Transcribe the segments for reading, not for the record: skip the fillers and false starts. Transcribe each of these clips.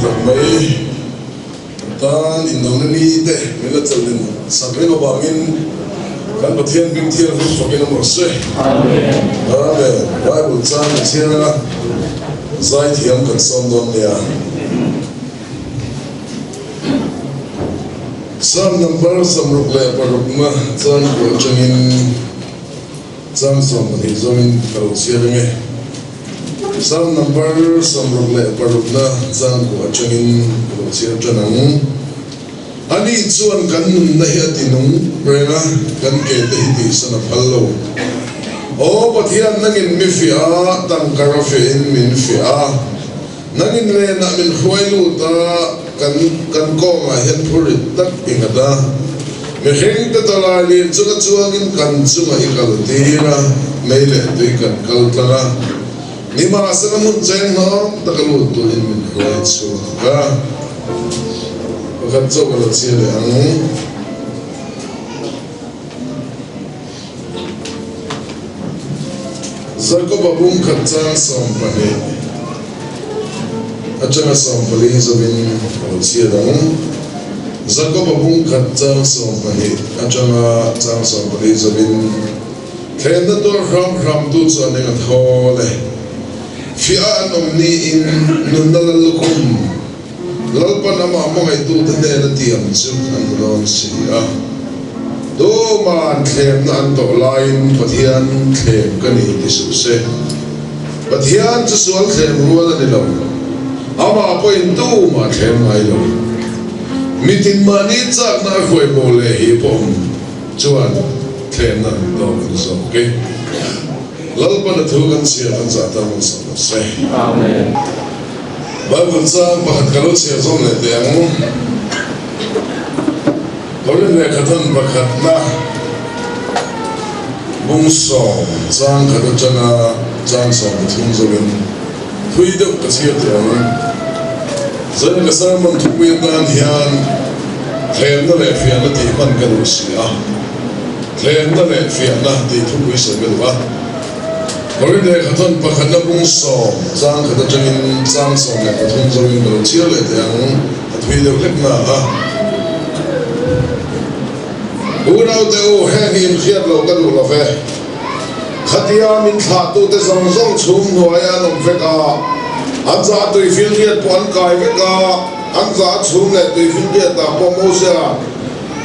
Sudang may tan indong nani te mila chalin sakre no bangin kan pathian bing thian hu sokin morse amen Bible chan thia zai thiam kan som don ya Psalm number samruk le parukma chan ko changin chan som ni zomin kal siarenge Psalm number samruk le parukna chan ko changin kal siar chanang ani chuan kan na hiatinung rena kan ke te hi sana phallo o pathian nangin mi fia tang karafe in min fia nangin le na min khwailu ta kan ko ma hen phurit tak ingada me heng ta talali chuka chuangin kan chuma ikal tira meile tu kan kaltara ni ma asana mun chen no takalu tu in min khwai chu ka kan cho cái chia để ăn giờ có bao bung khát cha sòng bể ở trong sòng bể giờ bên chia đắng giờ có bao bung khát cha sòng bể ở trong sòng bể giờ bên khen đó tôi ram tu cho nên là thôi này phía anh ông ni in nôn đal lukum lalpan ama mga ito tanda na tiyam sum ang doon siya do man khem na anto lain pathian khem kani disuse pathian sual khem ruala nilo ama po into ma khem ayo mitin mani chak na khoi bole hi pom chuan khem na do so okay lalpan thu kan siya kan sa tamang sa amen Bible chan pakhat kalot siya zom le te ang korin le khatan pakhat na bung song chang khato chana chang song thum zobin thui deuh ka siya te ang zan ka sarman thupui dan hian thlem na le fian na ti man ka lu sia thlem na le fian na ti thupui sa belwa Korin le khatan pakhat na bung song chang khato changin chang song le thum zobin lo chia le te ang thui deuh lek na ha Unau te o hengin khiat lo ka lu la ve khatia min tha tu te zong zong chum noya nom veka anja tui fil khiat pon kai veka anja chum le tui fil khiat ta pomo sia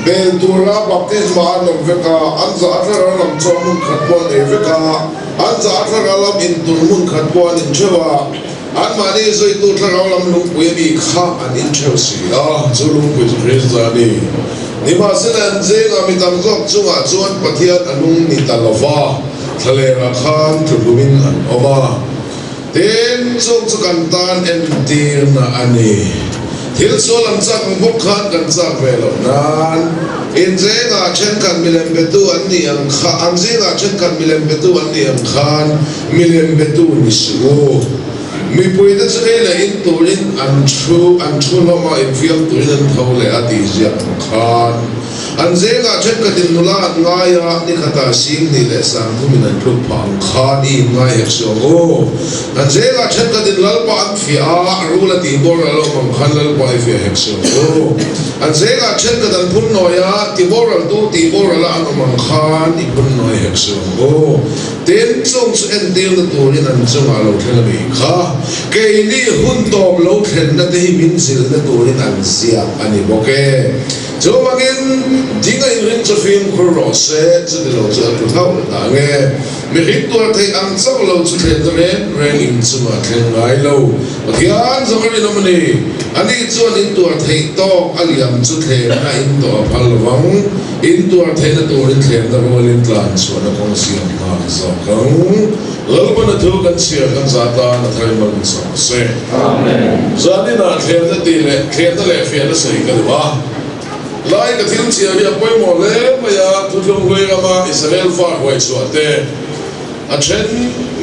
bel tura baptisma nom veka anja athara nom chom khat pon e veka anja athara lam in turmun khat pon in chewa an mani zoi tu thara lam lung pui mi kha an in chew si zulung pui Christani ni ma sinan jeng amitam zok chunga chuan pathian anung ni talova thalera khan thumin an oma ten chung chukan tan en tir na ani thil solam chak bok khan kan chak velo nan in jenga chen kan milem betu an ni ang kha an jenga chen kan milem betu an ni ang khan milem betu ni su mi pui da chhe le in turin an thu no ma in fiam turin an thole ati zia khan an zenga chen ka din nula ngaya ni khata sim ni le sang thumin an thuk phang khan i ngai hek so o an zenga chen ka din lalpa an fi a rula ti bor alo mam khan lalpa i fi hek so o an zenga chen ka dan phun noya ti bor al tu ti bor ala an mam khan i phun noi hek so o ten chung su en dil na turin an chung alo thela mi kha ke ni hun tom lo thlen na te min sil na turin an sia ani boke cho magin dinga in rin chafin khuro se chu lo chu tu thau ta nge mi rik tu thei ang chau lo chu thlen zare reng in chu ma thlen ngai lo pathian zamani nomani ani chuan in tu thei to aliam chu thlen na in to phalwang in tu thei na turin thlen da rolin tlan chu na kong siam na zo kang lalpan thu kan sia kan zata na thai man so se amen zani na thlen da ti le thlen da le fian da sei ka wa lai ka thil chia ya poi mo le ma ya tu thum hui ma Israel fa hoi chu ate a chen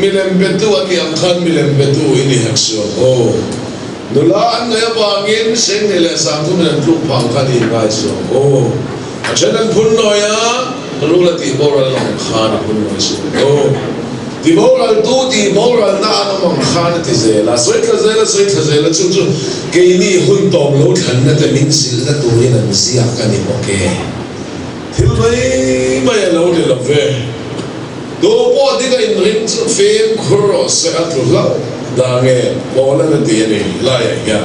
milem betu ani am khan milem betu ini hak so o nula an ya ba ngin seng le sa tu men lu phang khan i ngai so o a chen an phun no ya ru la ti bor la khan phun no so o thì moral tu thì moral na nó mong khăn thì dễ là suy thế là chung chung cái này hun tôm lâu thần là cái mình xịt là tu này là gì à cái này ok thì mấy lâu thì làm về đồ bỏ đi cái hình phim cross sẽ ăn lâu là nghe bỏ lên tiền này lại vậy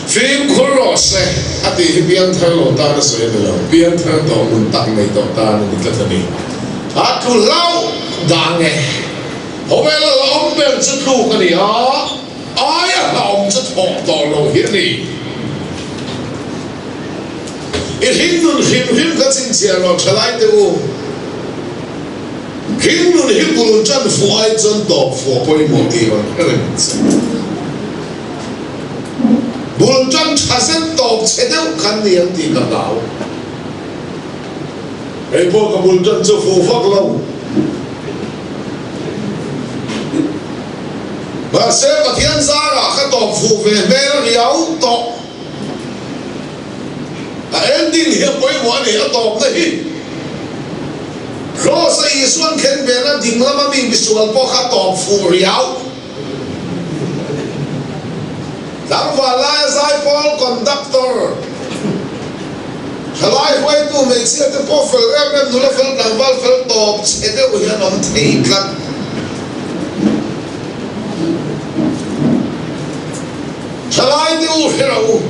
phim cross sẽ ăn thì biến thay lâu ta nó sẽ được biến thay đồ mình tặng này đồ ta nó đi cái này ăn lâu đã nghe hôm nay là ông bên chút lu cái này ai là ông chút học đồ lâu hiện này ít hình cái chính trị nó trở lại đâu hình nun hình bùn chân phụ ai chân đọc phụ bồi một tí mà cái này bùn chân chả sẽ đọc sẽ đâu khăn niệm tí cả đạo ấy bộ cái bùn chân cho phụ phật lâu và sẽ có thiên gia là cái đọc phụ về nó hiểu đọc em tin hiểu bồi một này đọc này rồi sẽ xuân khen về nó đình lắm mà mình bị xuân bỏ khát tọp phù riau đang vào lại giải Paul conductor lại quay tu mình sẽ tự bỏ phật em nó là phật đang vào phật tọp sẽ đều hiện ông thấy lắm lại tiêu hiểu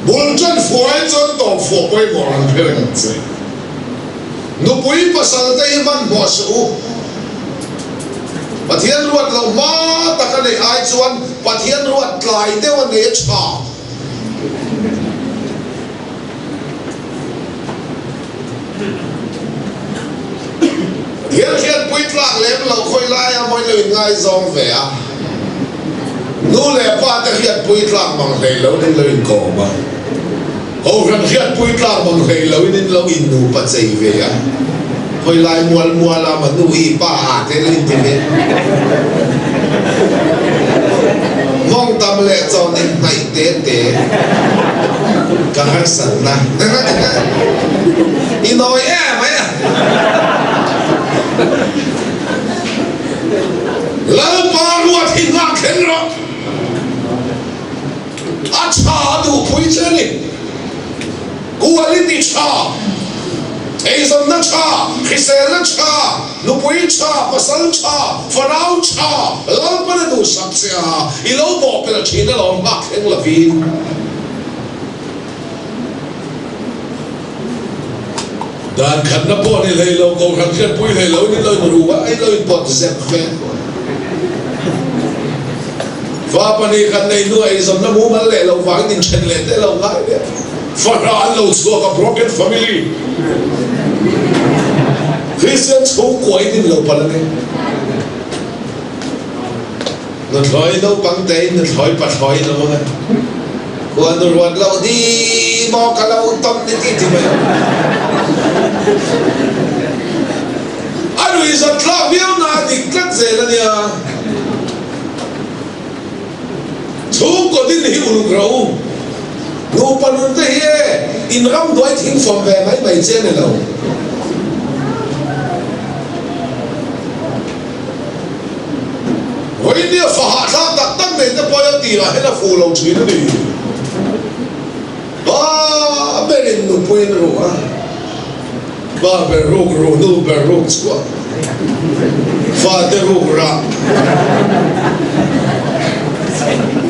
buồn chân phù ai chân tọp phù quay bỏ làm thế này Thupui pasal tay man mo su pathian ruat lo ma taka nei ai chuan pathian ruat tlai deuh ani tha hian hian pui tlak lem lo khoi lai a moi lo ngai zong ve a nu le pa ta hian pui tlak mang hlei lo ning lo in ko ma ô rằng hiện bùi tlang bằng hệ lâu nên lâu in nụ bắt dây về à hồi lại mua là mà nụ y ba thế lên thế này mong tâm lệ cho nên ngày tế cả hai sẵn là đi nói mấy à lâu ba ruột thì ngạc khen rồi à cha đủ bùi chơi này quality cha, Asian na cha, Christian na cha, Thupui cha, Pasal cha, Farao cha, lâu pa na du sap siya, ilaw mo pala china lang making lavin. Dan kan na po nila ilaw ko kan siya po ilaw nila naruwa ay ilaw po zep fan. Vapani kan na inu ay isang na mumal ilaw vang din chen lete ilaw nga niya. Faraan lâu xua a broken family Christians không quay đến lâu pa này nó thôi đâu bằng tay nó thôi bắt thôi đâu mà quan nó ruột lâu đi mò cả lâu tâm đi thì mày anh ấy rất là biết na thì cắt dễ là nha chúng có tin hiểu được đâu nụ panun thế hè in ram đuổi thỉnh phòng về mấy bảy trên này đâu với địa phá ra đặt tăng này nó bao nhiêu tiền là hết là phù lâu chuyện đó đi bên nụ quên rồi bên rồi nụ bên rồi xua pha để rồi ra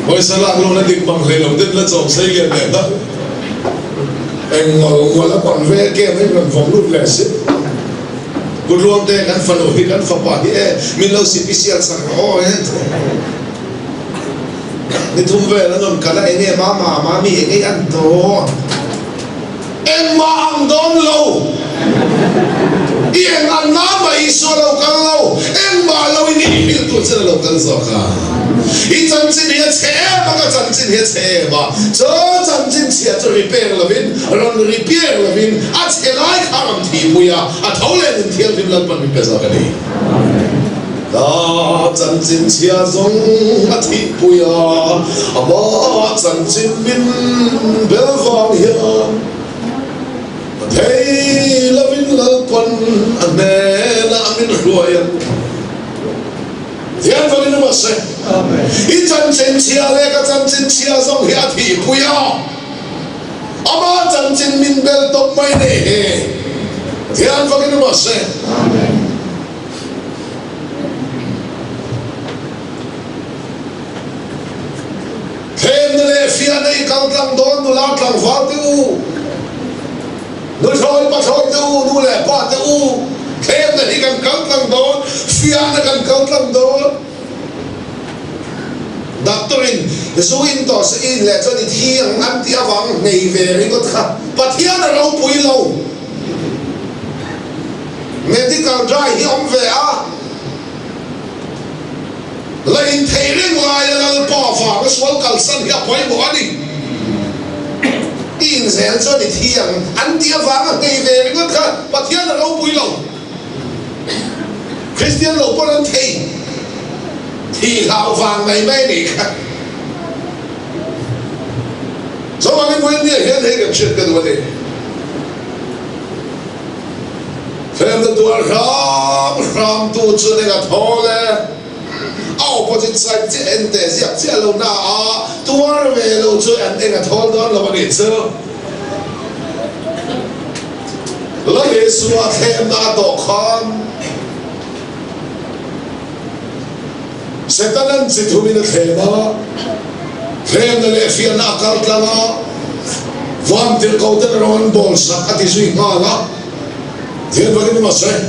hồi sáng lạc luôn là định bằng lấy lòng tin là trồng xây cái này đó anh ngồi là còn về kia với mình vòng lút lẻ xí cột luôn thế kan phần hồi kan phập bả đi mình lâu xịt special sang hết đi thum về nó ngầm cả lại nghe má mi cái ăn to em mà ăn đón lâu yên ăn ná mà iso lâu kan lâu em mà lâu ini hiểu tụi chân lâu kan sao cả ít chân chân hết xe mà cái chân chân hết xe mà cho chân chân xe cho repair là vin rồi repair là vin à xe lại khám thì bây giờ à thấu lên thì thiên vin lần mình bây giờ cái này đó chân chân xe giống à thì bây giờ à bỏ chân chân vin bel vang here thấy là vin là quân anh nè là mình 路呀。天父你那么神，一真真切那个真真切上下体不要，阿妈真真明白都没呢。天父你那么神。天的嘞，非那高当多，努拉当发的乌，努吹不吹的乌，努来发的乌。天的那个高当多，非那个高当多。Doctrine, so in tos in le so ni thiang an tia wang nei ve ri ko kha pathian na ro pui lo medical dry hi om ve a la in theiring la ya la pa fa ko swal kal san ya poi bo ani in zel so ni thiang an tia wang nei ve ri ko kha pathian na ro pui lo Christian lo po lan thei thì hào vàng này mấy đi cả, số mà cái nguyên nhân hiện thấy cái chuyện cái vấn đề, xem được tuổi ram tu chưa nên là thôi đấy, áo bao nhiêu sai chết anh để giặc lâu na tuổi về lâu chưa anh nên là thôi đó là vấn đề chưa, lấy cái số thêm đã đọc không. Setanan si Thupui na thema, thema le fian akal tlanga, van til kautan rawan bolsa ati sui ngala, thema bagini masay,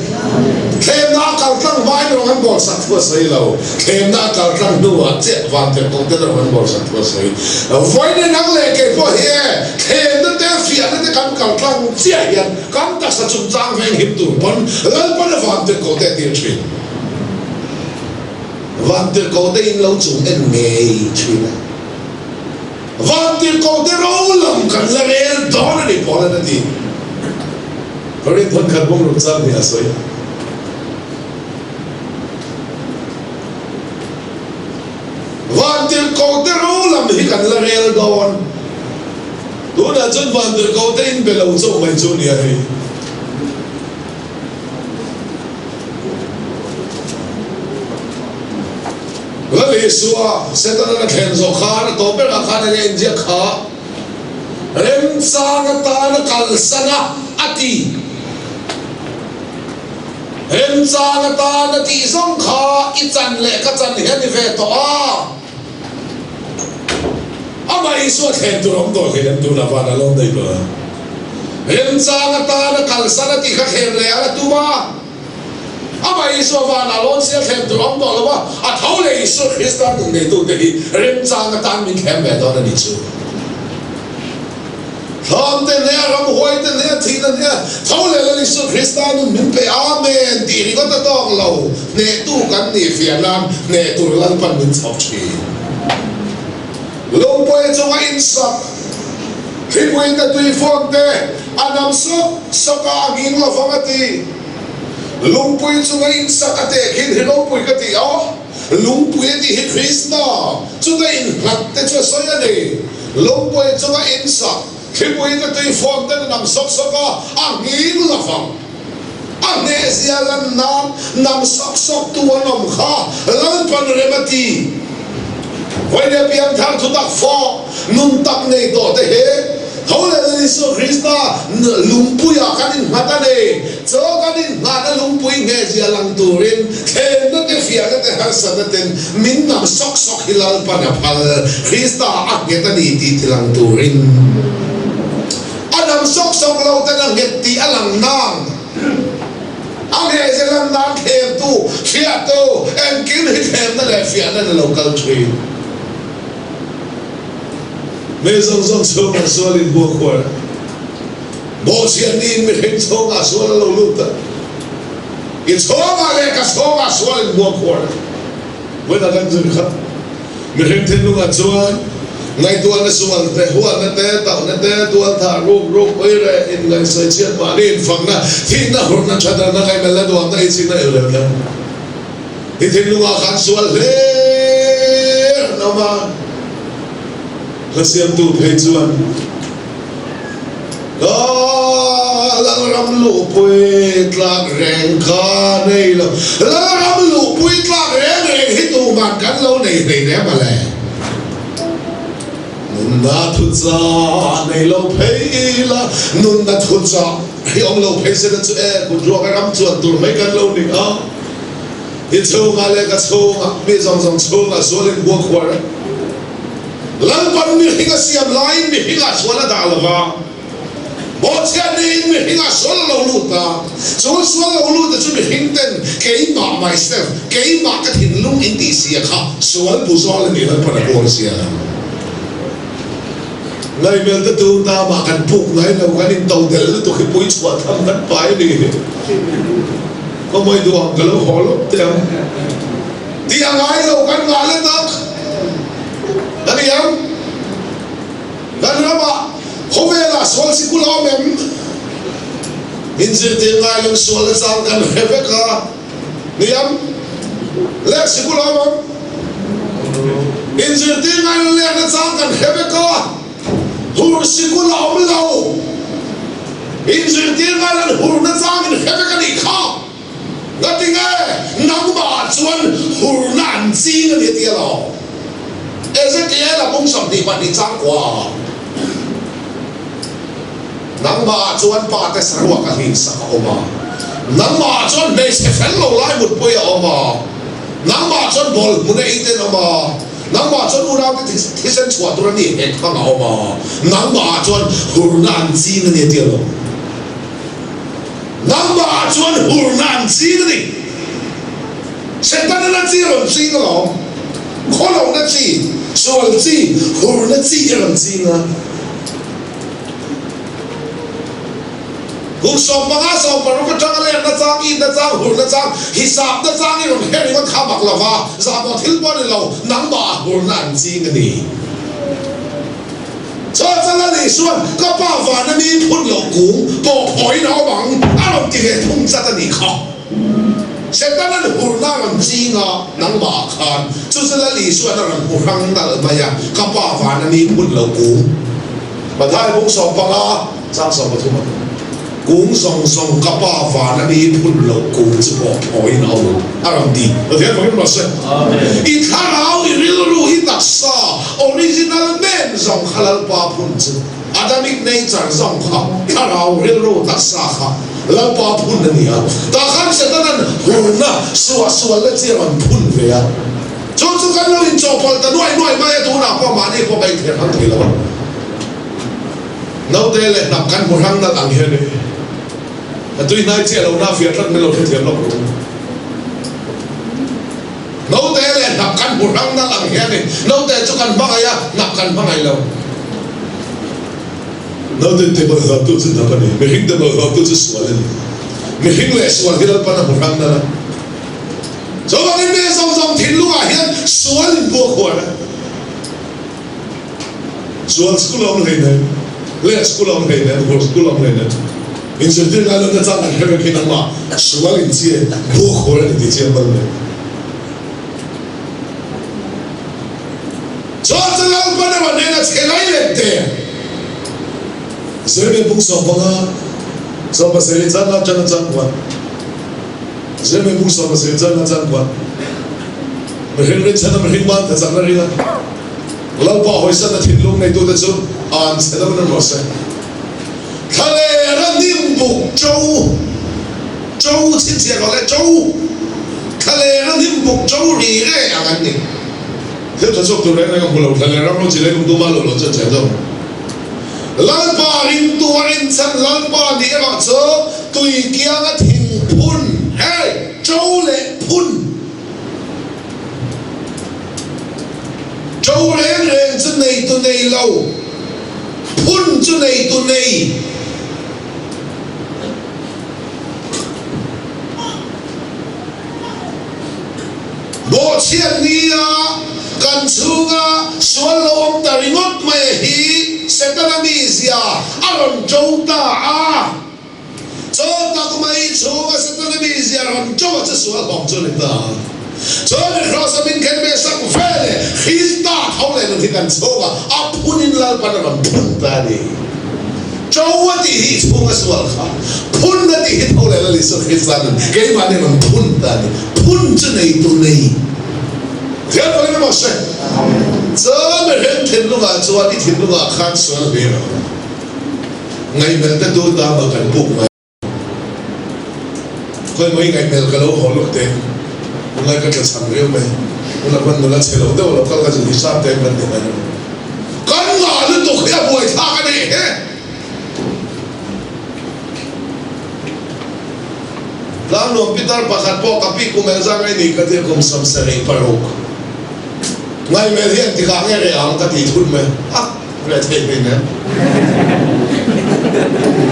thema akal tlang vain rawan bolsa thua say lau, thema akal tlang nuwa che van til kautan rawan bolsa thua say, vain nang le ke po he, thema te fian te kam akal tlang che yan, kam tak sa chung chang veng him tu pon, lal pon van til kautan dir chin. Van til cầu đây lâu chúng em nghe chuyện van til cầu đây lâu lắm cần là real đó là đi bỏ ra đi rồi đến thôn khát bông rụng sang thì soi van til cầu đây lâu lắm thì cần là real đó đó là chân van til cầu đây bên lâu chỗ mấy chỗ này la le suwa setana na khen zo kha na to pe kha na len je kha rem sa na ta na kal sana ati rem sa na ta na ti song kha I chan le ka chan hian ni ve to a mai so khen tu rom to khen tu na va na long dai ba rem sa na ta na kal sana ti kha khen le ala tu ba ama iso va na lon sia khem tu om to lo ba a thau le iso Christian ne tu te hi rem chang ka tan min khem ve do na ni chu tham te ne ram hoi te ne thi te ne thau le iso Christian min pe amen ti ri ko ta tong lo ne tu kan ni fian lam ne tu lan pan min chok chi lo poi cho wa in sak khi poi ta tu phong te anam so ka ngin lo phong ati Lumpui chunga in sakate khin hi lumpui ka ti lumpui ti hi Krishna chunga in hlat te chu soya ni lumpui chunga in sak khipui ka tui form te nam sok soka angin la fam ane sia lan nam sok tu anom kha lan pan remati vai ne pian thang thu tak fo nun tak nei do te he thâu le ni so Krishna lumpui a kanin mata ne cho kanin ngana lumpui nge sia lang turin the no te fia te har sadaten min nam sok hilal pana phal Krishna a nge ta ni ti tilang turin adam sok lo ta nang nge ti alang nang ang he sia lang nang khem tu fia tu en kin hi khem na le fia na local tree mấy dòng sông mà xua lên buông khỏe bộ chuyện đi mình hình sông mà xua lâu lúc đó cái sông mà lên cái sông mà xua lên buông khỏe với là đang dừng khắp mình hình thiên lúc mà xua ngày tuần nó xua nó huan nó té tàu nó té tuần thả rục ấy rồi in ngày sợi chiết mà đi phẳng na thì nó hồn nó chặt nó cái mình là tuần nó ít xin nó được đó thì thiên lúc mà khăn xua lên nó mà là xem tu thấy chuan lang ram lu pui tlak reng kha nei lo lang ram lu pui tlak reng hitu man kan lo nei ne ma le nun na thu cha nei lo phei la nun na thu cha hi ong lo phei se chu e ku ro ka ram chuan tur mai kan lo ni a hi chunga le ka chunga mi zong chunga so len bo khwar lang pan mi hinga siam lain mi hinga swala da lova bo chia ni mi hinga swala lo lu ta swala lo lu ta chu mi hingten kei ma myself kei ma ka thin lung in ti sia kha swal bu swala ni lan pan ko sia lai mel ta tu ta ma kan puk lai lo kan in tau del tu ki pui chwa tham kan pai ni có mấy đứa học cái lâu khó lắm thì hàng ai lâu căn ngã lên tắc đã đi không đã nữa mà không về là số sĩ cú lao mềm mình chỉ tiếng ai lên số lên sang căn hết vết cả đi không lẽ sĩ cú lao mềm mình chỉ tiếng ai lên sang căn hết vết cả hur sĩ cú lao mới lâu mình chỉ tiếng ai lên hur lên sang căn hết vết cả đi không那点个能把转湖南鸡那啲咯，而且啲啦工商地把你掌过，能把转把的生活个现实好嘛，能把转没食粉路来没背好嘛，能把转冇冇得一点好嘛，能把转湖南的提升出多人你很好嘛，能把转湖南鸡那啲咯。能把转湖南鸡的你，现在那鸡人鸡个咯，可能那鸡，说了鸡，湖那鸡人鸡呢？我上班啊上班，我个张个脸那张，伊那张，湖那张，hisab那张，你用黑你我看白了吧？啥么听过的喽？能把湖南鸡个你？所以在那里说，个办法那边喷有股，多海老忙，阿龙这个通杀的你靠。现在那湖南人知啊，能马看，就是那里说那人不让那人么呀，个办法那边喷有股，把太空上班啊，张什么图嘛？公上上个办法那边喷有股，这个海老忙，阿龙的，我听朋友们说，一看好一路一打杀。original name zong halal pa phun chu adamic nature zong kha kharau rilro ta sa kha lal pa phun ni a ta khan se tanan hurna suwa la chi ron phun ve a chu kan lo in chopal ta noi ma ya tu na pa ma ni po bai the han thei lo no te le nam kan mu hang na lang he ni atui nai che lo na fia tlat me lo the lo nấu té lên nạp căn bột răng na làm hết đi nấu té cho căn băng ai à nạp căn băng ai lâu nấu té té bờ hợp tu chân thằng này mình hình té bờ hợp tu chân sual lên mình hình lệ sual cái đó pan bột răng na cho bạn em bây giờ thiên lu à hiện sual lên buộc quả sual school ông này này lệ school ông này này buộc school ông này này mình sẽ đi ra lần trang này cái cái nào mà sual lên chia buộc quả lên thì chia bao nhiêu cho chân lòng con này này là cái này lên thế, rồi mình bung sọp băng sọp bớt sẽ chân là chân quan, rồi mình bung sọp bớt sẽ chân là chân quan, mình hình lên chân là mình hình man thế chân là gì đó, lâu bao hồi sinh là thiên lung này tôi đã chụp, anh sẽ đâu nên mất sẽ, thà lẽ là niệm bục châu xin chào gọi là châu, thà lẽ là niệm bục châu gì đấy à anh này. Thế cho số tụi này nó không lâu, thằng này nó chỉ lấy cũng tụi mà lâu cho chạy đâu. Lần ba in tua in chân lần ba đi vào chỗ tụi kia cái thình phun, hey, châu lệ phun, châu lệ chân này tụi này lâu, phun chân này tụi này. Bộ chiết ni à. Kan chunga sual lo ta ringot mai hi setanamisia aron jota a chota ko mai chunga setanamisia aron jota cha sual bong chu ta chota cross min ken me sak fele hista thole no thikan chunga a punin lal pan ron phun ta ni เจ้าว่าที่ฮิตพงศวรค่ะพุ่นนั่นที่ฮิตเอาเลยละลิสุขิสันเกี่ยมันเนี่ยมันพุ่นตานี่พุ่นจะในตัวนี้เทียบไปไม่หมดเลยจะไม่เห็นทิ้งลูกอาจวนที่ทิ้งลูกอาขาดส่วนเดียวไงเมื่อแต่ดูตาบังกันปุ๊บมาเคยไม่ไงเมื่อกันแล้วหัวลูกเต็มไงก็จะสั่งเรียวไหมมันละเสียเราเดี๋ยวเราก็จะที่ทราบเต็มมันเต็มมันกันงานนี่ตัวขยับป่วยท่ากันนี่ลานหลวงพิธาประคัดพ่อกับพี่กุมเอซังไอ้นี่ก็ที่กุมสมเสรีปรุกไงเมื่อเรียนที่ข้างเนี่ยเรื่องก็ที่ทุนไหมอ่ะเรื่องเท่ไปนะ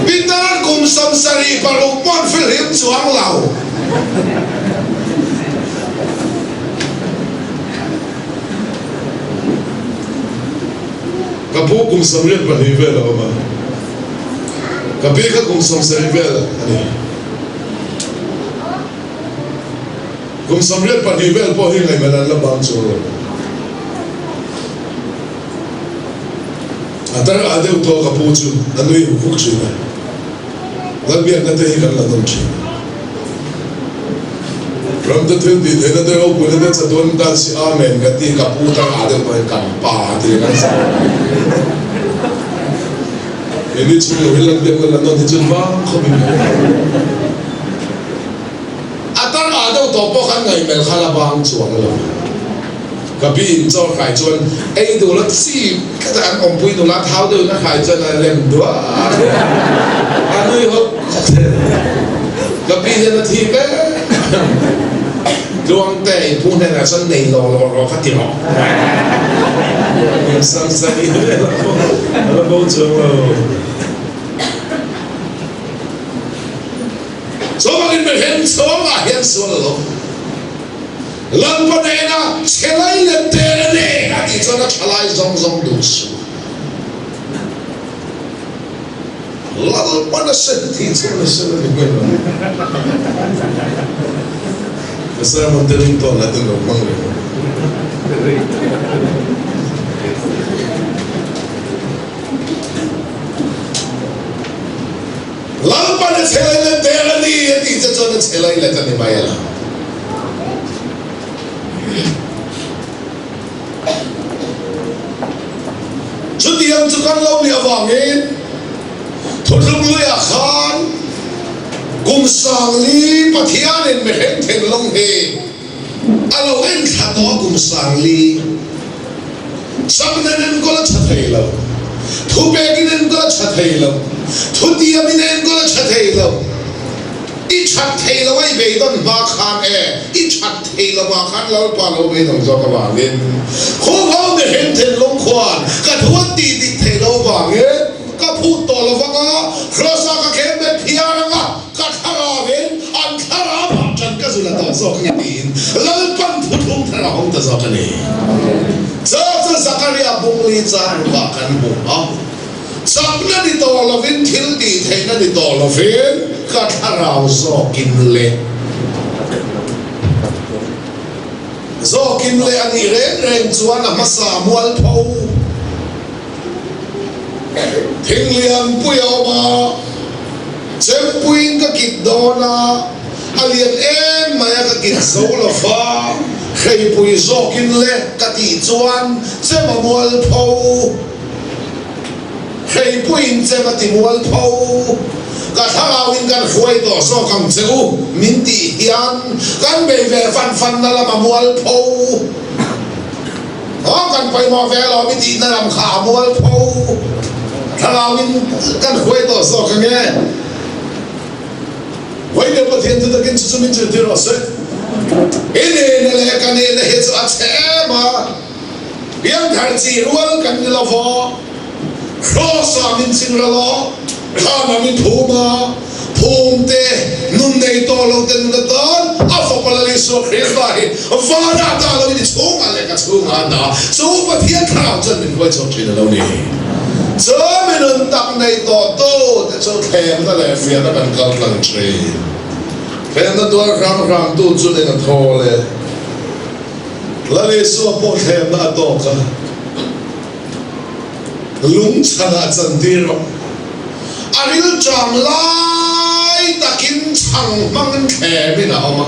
พิธากุมสมเสรีปรุกมอนฟิลิปสวงเหล่ากับผู้กุมสำเร็จปฏิเวลออกมากับพี่ก็กุมสมเสรีเวลอันนี้กุมสำเร็จปฏิเวลพอที่ไงมันนั่นละบางส่วนแต่เราอาจจะอุทธรกับผู้จูนั่นด้วยหุกชินะแล้วเบียดนั่นที่กันละต้องชิพร้อมจะถึงที่นั่นเราควรจะจะโดนการสิอาเมนกันที่กับผู้ตั้งอาจจะไปกันป่าที่นั่นสิเห็นที่ชุดเวลาเดียวกันนั่นที่ชุดว่างเขาไม่มีอาตมาเดี๋ยวตัวพวกขันไงเป็นข้าราบางส่วนเลยกับพี่อินโจ้ขายจนไอ้ดูแล้วสิก็จะอันอมปุยดูแล้วเท้าดูนะขายจนอะไรเล่นด้วยอันนี้เขากับพี่เจ้าหน้าที่ก็ดวงแต่พูดในนั้นฉันในรอขัดที่หรอสังสรรค์เลยแล้วพูดจนสมัยเป็นเห็นสมัยเห็นส่วนหลงหลังประเด็นน่ะเชลัยเล่นเตะเนี่ยที่จะนักเชลัยซองดูสูหลังประเด็นที่จะนักเชลัยไม่รู้ภาษามันเดินตัวนั่นเองมั้งเลยหลังประเด็นเชลัยเล่นเตะเนี่ยที่จะนักเชลัยเล่นกันในบ้านละชุดเดียวจุกันเราเนี่ยว่างี้ทุกเรื่องอาคารกุมสังลีปะเทียนไม่เห็นเทงลงเฮเราเอ็นขัดต่อกุมสังลีสับนั้นก็ละชัดให้เราทุเบกินั้นก็ละชัดให้เราทุเดียมินั้นก็ละชัดให้เราอีชัดให้เราไว้เบย์ต้นมาคานอีชัดให้เรามาคานเราปาเราไม่ต้องจอกว่าเงินคู่เขาไม่เห็นเทงลงควานก็ทวนตีดิเทเราว่าเงินก็พูดต่อเราฟังอ่ะครอสก็เข้มเป็นพิอาร์อ่ะก็ทาราเวนอันทาราบจันก็สุดละต่อสอกยันดินแล้วปั้นพุทธงทาราหงตะสอกนี่เจ้าสักการะบุญลีจานว่ากันบุญอ่ะสับนั่นดิต่อเราเวนทิลดีเทนั่นดิต่อเราเวนก็ทาราสอกินเละสอกินเละอันนี้เร่งชวนมาสามวันพอทิ้งเลี้ยงปุยออกมาเจ็บปุยก็กิดโดนาอาเลียนเอ็มมาก็กิดโซลฟ้าใครปุยโซกินเล็กกติจวนเจ็บมัวลพูใครปุยเจ็บติมัวลพูก็ถ้าเราวินกันคุยต่อโซกังเจ้ามินตีเฮียนกันเบย์ฟันนั่นละมัวลพูอ๋อกันไปมอเวลมินตีนั่นละขามัวลพูถ้าเราวินกันคุยต่อสอกกันไงไว้เดี๋ยวประเทศจะกินสุดมินจะที่เราเสร็จเอ็นนี่แหละกันนี่เลยจะอัดแฉมายังทางจีรวนกันนี่ละฟอครอสามินสิงระล้อข้ามามินภูมาภูมิเตนุ่นในตัวเราเต็มตอนอาฟกลลิสุขเรียกได้ฟาดาตาเราไม่ได้ชูงอะไรกันชูงอันดาชูประเทศข่าวจนเป็นคนชอบกินเราเนี่ยเจ้าไม่นตักในต่อโต้แต่เจ้าแทนนั่นแหละเฟียนั่นเป็นกำลังใจแทนนั่นตัวคำตู้จุดในนั้นโทเลยแล้วเลยสัวพวกแทนนั่นต่อกันลุงชนะจันทีร aril jam lai takin chang mang khe mi na oma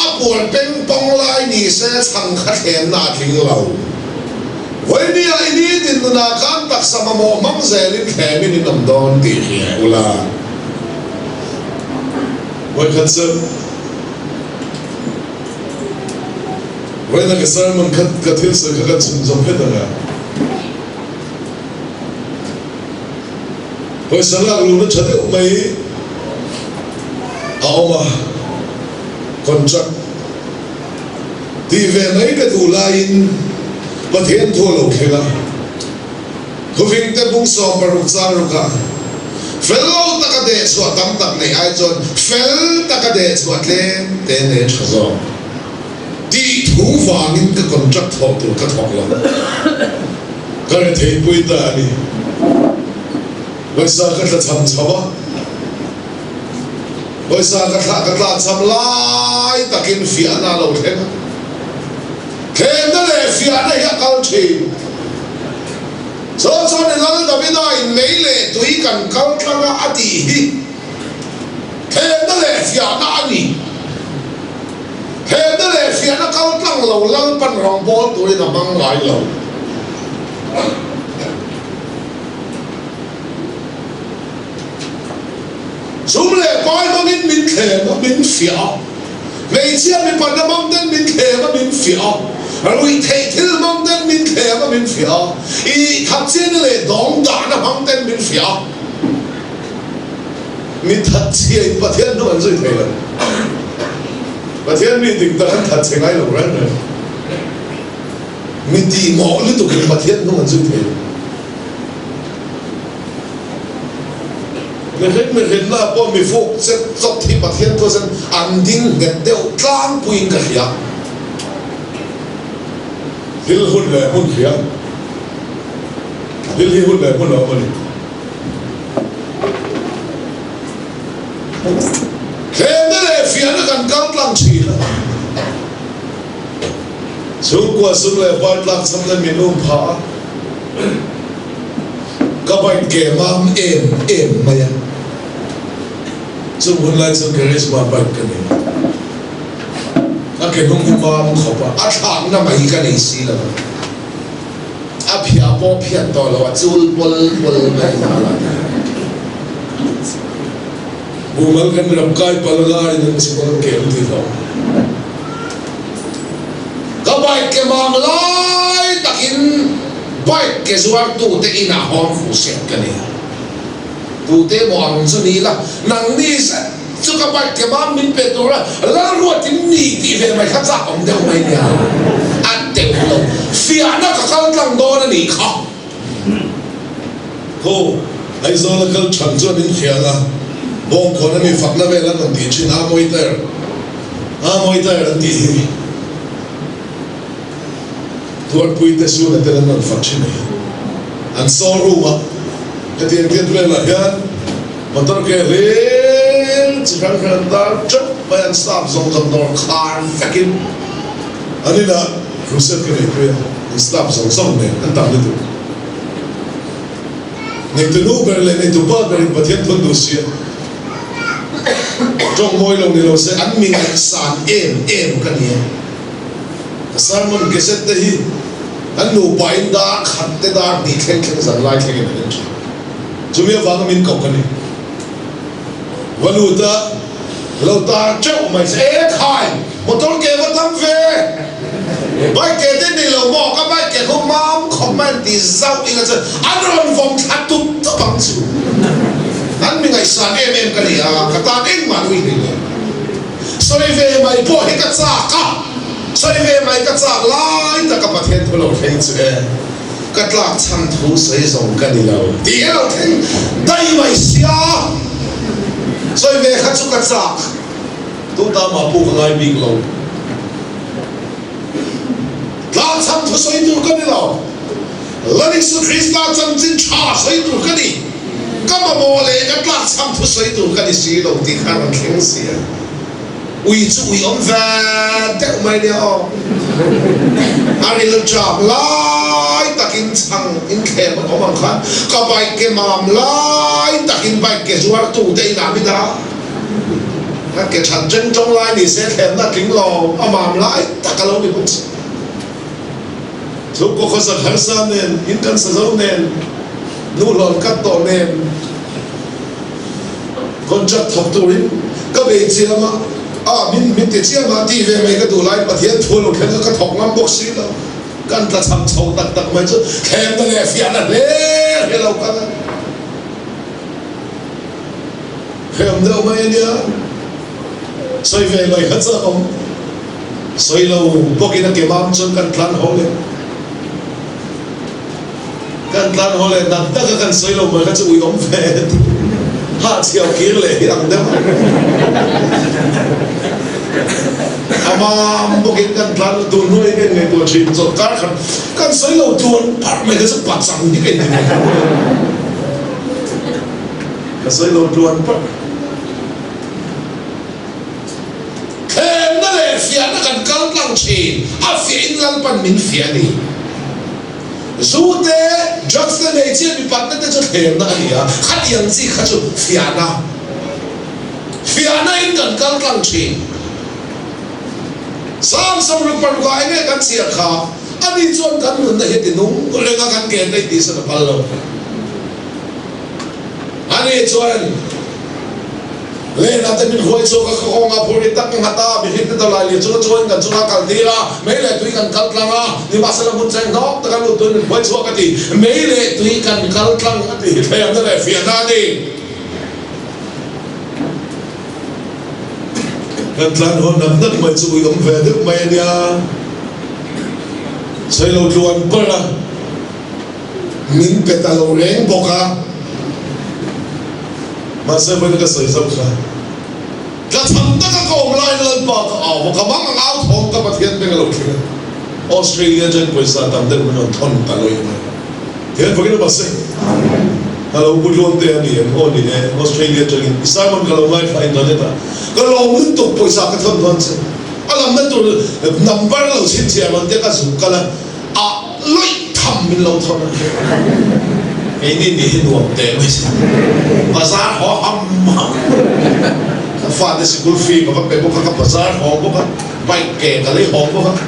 apol peng pong lai ni se chang kha them na thing lo voi ni ai ni din na kan tak samamo mang zelin khe mi ni nom don ti hi ula voi khat se voi na ka sermon khat kathil se kha chun jom he da voi sala lu na chade mai aoma contract ti ve mai ka tu lain pathian tho lo khela khuving te bung som paru chang ru ka fello takade chwa tam tak nei ai chon fel takade chwa tle te ne chazo ti thu wangin ka contract tho tu ka thok lo ka re thei pui ta ni vai sa ka tla cham chawa vai sa ka tla cham lai takin fiana lo thega khen da le fiana ya kal thi so ne lal da bi dai nei le tui kan kal tlanga ati hi khen da le fiana ani khen da le fiana kal tlang lo lal pan rong bol tu na mang lai lo chúng lệ coi nó min khề nó min phiểu ngày xưa mình còn nó mong tên min khề nó min phiểu rồi thầy thiếu mong tên min khề nó min phiểu y thật sự nó lệ đóng đá nó mong tên min phiểu mình thật sự bà thiên nó vẫn rồi thầy rồi bà thiên mình định ta thật sự ngay lòng rắn rồi mình đi mỏ liên tục bà thiên nó vẫn rồi thầy mình hiện là bao mi phụ sẽ dọc thì bát thiên thôi sen an đinh get đều tlang puin cả hiệp hil hun lệ hun hiệp hil hun lệ hun nào vậy thế đấy phía nó gần cao tlang chỉ là xuống qua xuống lệ vài tlang xong lên miền Đông phá các bạn kể mam em mày chúng hun lai chúng charisma bạch cái này, à cái nông hùng mam khó pa, à thằng nó mày cái này xí là, à phia bò phia to là chul bol mày là, bumal cái mình làm cái palagari nên chỉ có kêu thì thôi, các bạn cái mam lai takin bạch cái zuar tu te ina hong phụ set cái này. tu te mo ang chu ni la nang ni sa chu ka bai ke ma min pe tu la la ruat tin ni ti ve mai kha cha ong deu mai nia an te lo fia na ka kal tlang do na ni kha ho ai zo la kal chan chu nin khia la bong ko na mi fak na ve la nang ti chin a moi ter an ti tuar pui te su na te nan fak chin an so ru ma cái tiền tiền về là hiện mà tôi kể lên chỉ cần cần ta chấp bài ăn stop dùng cầm đồ car fucking anh ấy là cruiser cái này kia stop dùng này anh tạm được này từ nụ về lên này từ bớt về bớt hiện vẫn đủ xia trong môi lòng nàyเราsẽ ăn mình sàn em cái này sàn mình cái set đấy anh nụ bài đã khát tới đã đi khen rằng lại khen cái này chúng ta vắng mình cọc cái này, valuta, lâu ta chậu mày sẽ khai, một tôn kê vẫn thăm về, bài kê tên này lâu mò các bài kê không mám comment thì giàu đi là gì, anh rồi vòng thắt tụt tất bằng sự, anh mình ngày sáng em cái này à, cái ta đến mà nuôi này, sau này về mày bỏ hết cả xác à, sau này về mày cả xác lại ta các bạn thiên thôi lâu thiên sự cắt lạc chăm thu xây dựng cái này lâu, thì lâu thiên đây mày xia, rồi về khát chúc cắt xác, chúng ta mà bu cái ngay bị lâu, lạc chăm thu xây dựng cái này lâu, lần này sự Christ lạc chăm chín cha xây dựng cái này, các bạn mua lấy cắt lạc chăm thu xây dựng cái này xí lâu thì khá là khéo xia, uy chú uy ông về, đeo mày đeo, anh đi làm job lại takin chang in khe man omang khan ka bai ke mam lai takin bai ke zuar tu te na mi da ka ke chan chen trong lai ni se khem na king lo amam lai takalo ni buk so ko khosa kharsa nen in kan sa zo nen nu lon kat to nen kon chat thok turin ka be chiama min te chiama ti ve mai ka tu lai pathian thul khen ka thok ngam bok si lo kan ta cham chau tak mai chu khem ta le fian na le hello ka khem đâu mai nia soi về lời khất sơ không soi lâu bốc cái cái mam chân kan tlan ho le kan tlan ho le nằm tất cả kan soi lâu mới khất ui ông về ha chiều kia le ăn đó ama bốc cái kan tlan tu nuôi cái người tu chim cho cả kan soi lâu tuôn bắt mấy cái sức bắt sang đi cái này kan soi lâu tuôn bắt phiền nó cần căng lăng chi, phiền lăng pan min phiền đi. Dù thế, drugs này chỉ bị bắt nên cho phiền nó đi khát yang gì khát cho phiền nó in cần căng lăng chi. Sam sam ruk pan cái này cần siết khá, anh đi chọn cần muốn này hết nung, có lẽ cần kẹt này tí sẽ là bao lâu. Anh đi chọn lên là tên mình khôi số các con ngọc bồ tát ngã ta bị hít tới lại liền chúng nó chôn gần chúng nó cẩn đi ra mấy lệ tùy cần cẩn lăng à nhưng mà sao muốn tranh nó tất cả lũ tôi mình khôi số cái gì mấy lệ tùy cần cẩn lăng cái gì thấy không thế phiền ra đi cẩn lăng hôm nằm đất mày chui ông về nước mày đi à xây lâu luôn bơ là mình phải ta lâu rèn bọc à mà sẽ phải cái sợi dâu ra cái thằng đó cái cổ lại lên bờ cái áo cái băng áo thòng cái bát thiên bên cái lục kia Australia trên quê sa tam đến mình thon cả lối này thế phải cái đó bớt hello good long day anh em ôn đi Australia trên Simon cái lồng ngay phải nói đấy cái lồng liên tục quê sa cái thon thon chứ làm nên tụi number lâu chín chiếc mà cái số cái là lối thầm mình lâu thon cái này đi nuông tệ vậy bazaar họ hầm phát cái school fee mà phải bốc các bazaar họ bốc các vay kẹt cái lấy họ bốc các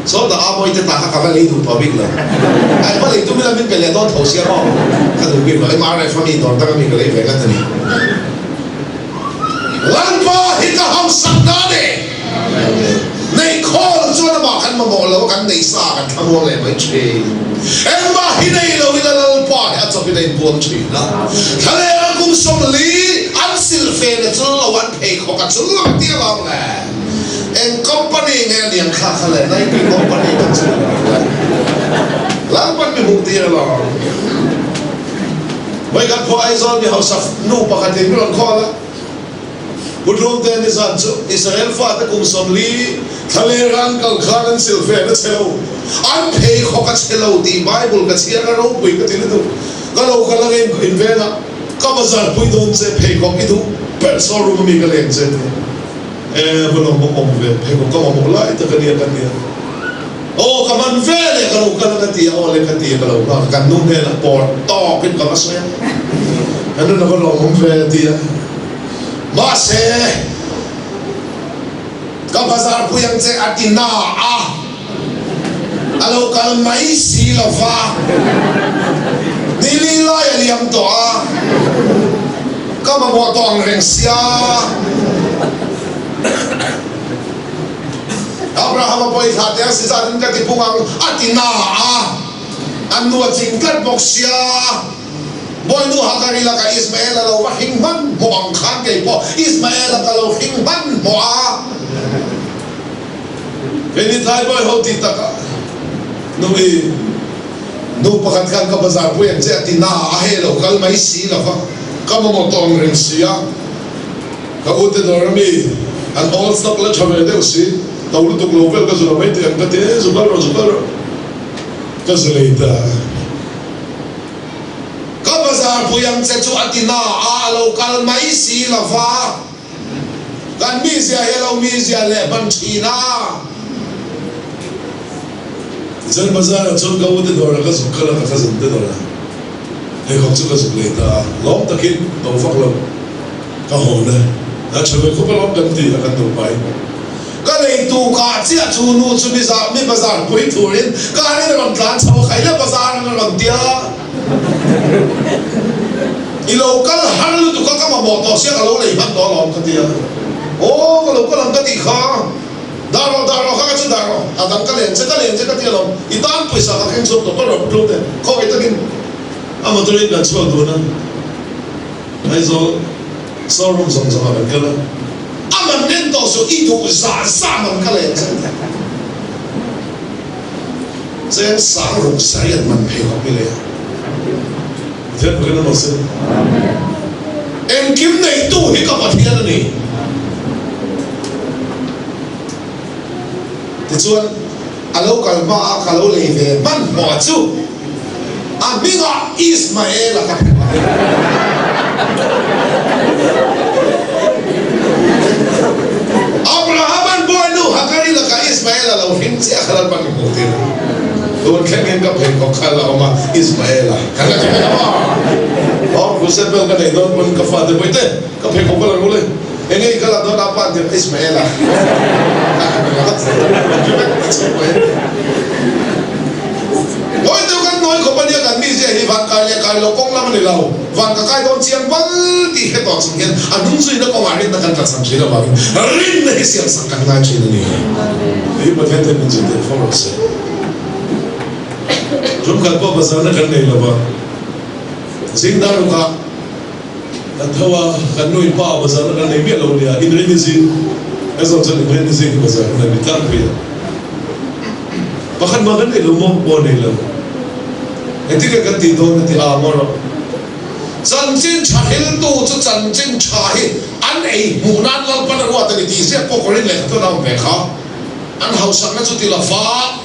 số đó áo mới thì ta các cái lấy đủ bao nhiêu là anh phải lấy tụi mình làm cái lấy đó thầu xe họ cái tụi mình phải mang lại family đó ta cái mình cái lấy về cái này lần ba hít cái hông sẵn đó đi này khó cho nó bảo hắn mà bỏ lỡ cái này xa cái thằng mua lại mới chơi em ba hít này lâu hít lâu pa hít cho cái này buồn chơi đó thế này anh cũng sống lý anh xin phê là cho nó vẫn pay khó cả cho nó tiếc lắm nè em company nghe liền khác khác này này cái company nó chơi lắm vẫn bị mục tiêu là mấy cái phô ai rồi thì họ sắp nụ bạc cái tiền nó khó lắm bút lông tên Israel phát cái cùng sống lý thale ran kal khan silfe na chelo an pay kho ka chelo ti Bible ka chia ka ro pui ka tin tu ka lo ka lang in ve na ka bazar pui don se pay kho ki tu per so ru mi ka len se bolong mo ve pay kho ka mo lai ta ka ni o ka man ve le ka lo ka lang ti o le ka ti ka lo ka nu ne na por to pin ka mas ya ano na bolong mo ve ti ma se ka bazar puyang che atina alo kal mai si la fa nili la ya liam to ka ma mo tong reng sia Abraham poi khatia si sa din ka ti pungang atina anu ching kat bok sia boy nu hakari la ka Ismael alo wa hingman mo ang khan ke po Ismael ka lo hingman mo Ini thay boy hoti taka nui nu pakat kan ka bazar pu yang che tina ahelo kal mai si la fa ka mo tong ring sia ka ute dormi an all stock la chame de usi tawlu to global ka zura mai te an ka te zubar ka zulaita ka bazar pu yang che chu atina alo kal mai si la fa kan mi sia hello mi sia le ban china 真不是真高的多了，个是可能个是的多了。还讲这个是累的，老得劲，老发了，个好呢。那除非可不老跟地，跟头摆。个累度假只出路出比啥，没不啥不会突然，个那个乱炒海了不啥那个乱掉。一路跟喊路都刚刚嘛摩托车个路嚟很多浪嗰啲啊，哦個路個人嗰啲卡，打落開個出打落，啊等個連隻啲浪，一旦背上個輕鬆到個路路嘅，開得緊，啊冇得你個錯到啦，係說收入上啊咁嘅啦，啊問年多數一度三萬個連隻，這樣三六世人民配合俾你。Jangan berkena masa. Engkim na itu hingga patian ni. Tujuan, kalau kalma kalau leve man maju, aminga Ismail lah. Abrahaman boinu hakari lah ka Ismail lah hingga akalan pakai mutir. Tuan kengen kapeng kokala oma Ismaila. Karena kita apa? Oh, kusep bel kada idon pun kafade boite. Kapeng kokala rule. Ini kalau don apa dia Ismaila. Noi tu kan noi kompanya kan misi ni van kaya lokong lama ni lau. Van kakai don siang bal di hetok sengkian. Anung sui nak kongarin nak kan tersam sih lah bagi. Rin ni siang sangkan ngaji ni. Ini berkaitan dengan cinta fokus. Jom kalpa pasal nak kena ilaba. Singdar ka, athawa kanui pa pasal nak kena ibi lalu dia. Ini ni sih, esok jadi ini sih pasal nak bitar dia. Bahkan makan ni lumok pun ni lalu. Nanti kita tidur nanti amor. Janjin cahil tu janjin cahil. Aneh munan lalu pada ruat tadi disep pokorin leh tu nama mereka. An hausak na tu tilafa.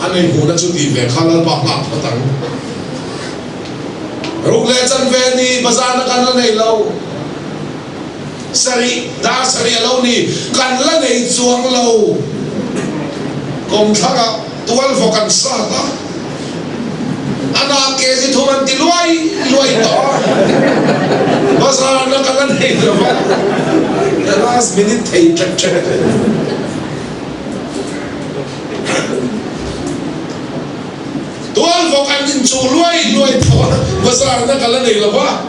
Aneh muda cuti bekal pak ngap petang. Rukle jan veni bazar kan la nei lau. Sari lau ni kan la nei chuang lau. Kom thaka tual fokan sata. Anak ke si thuman ti luai to. Bazar kan la nei lau. The last minute thei check. Tuan fokan incu luai tu, besar na kalau ni lepas,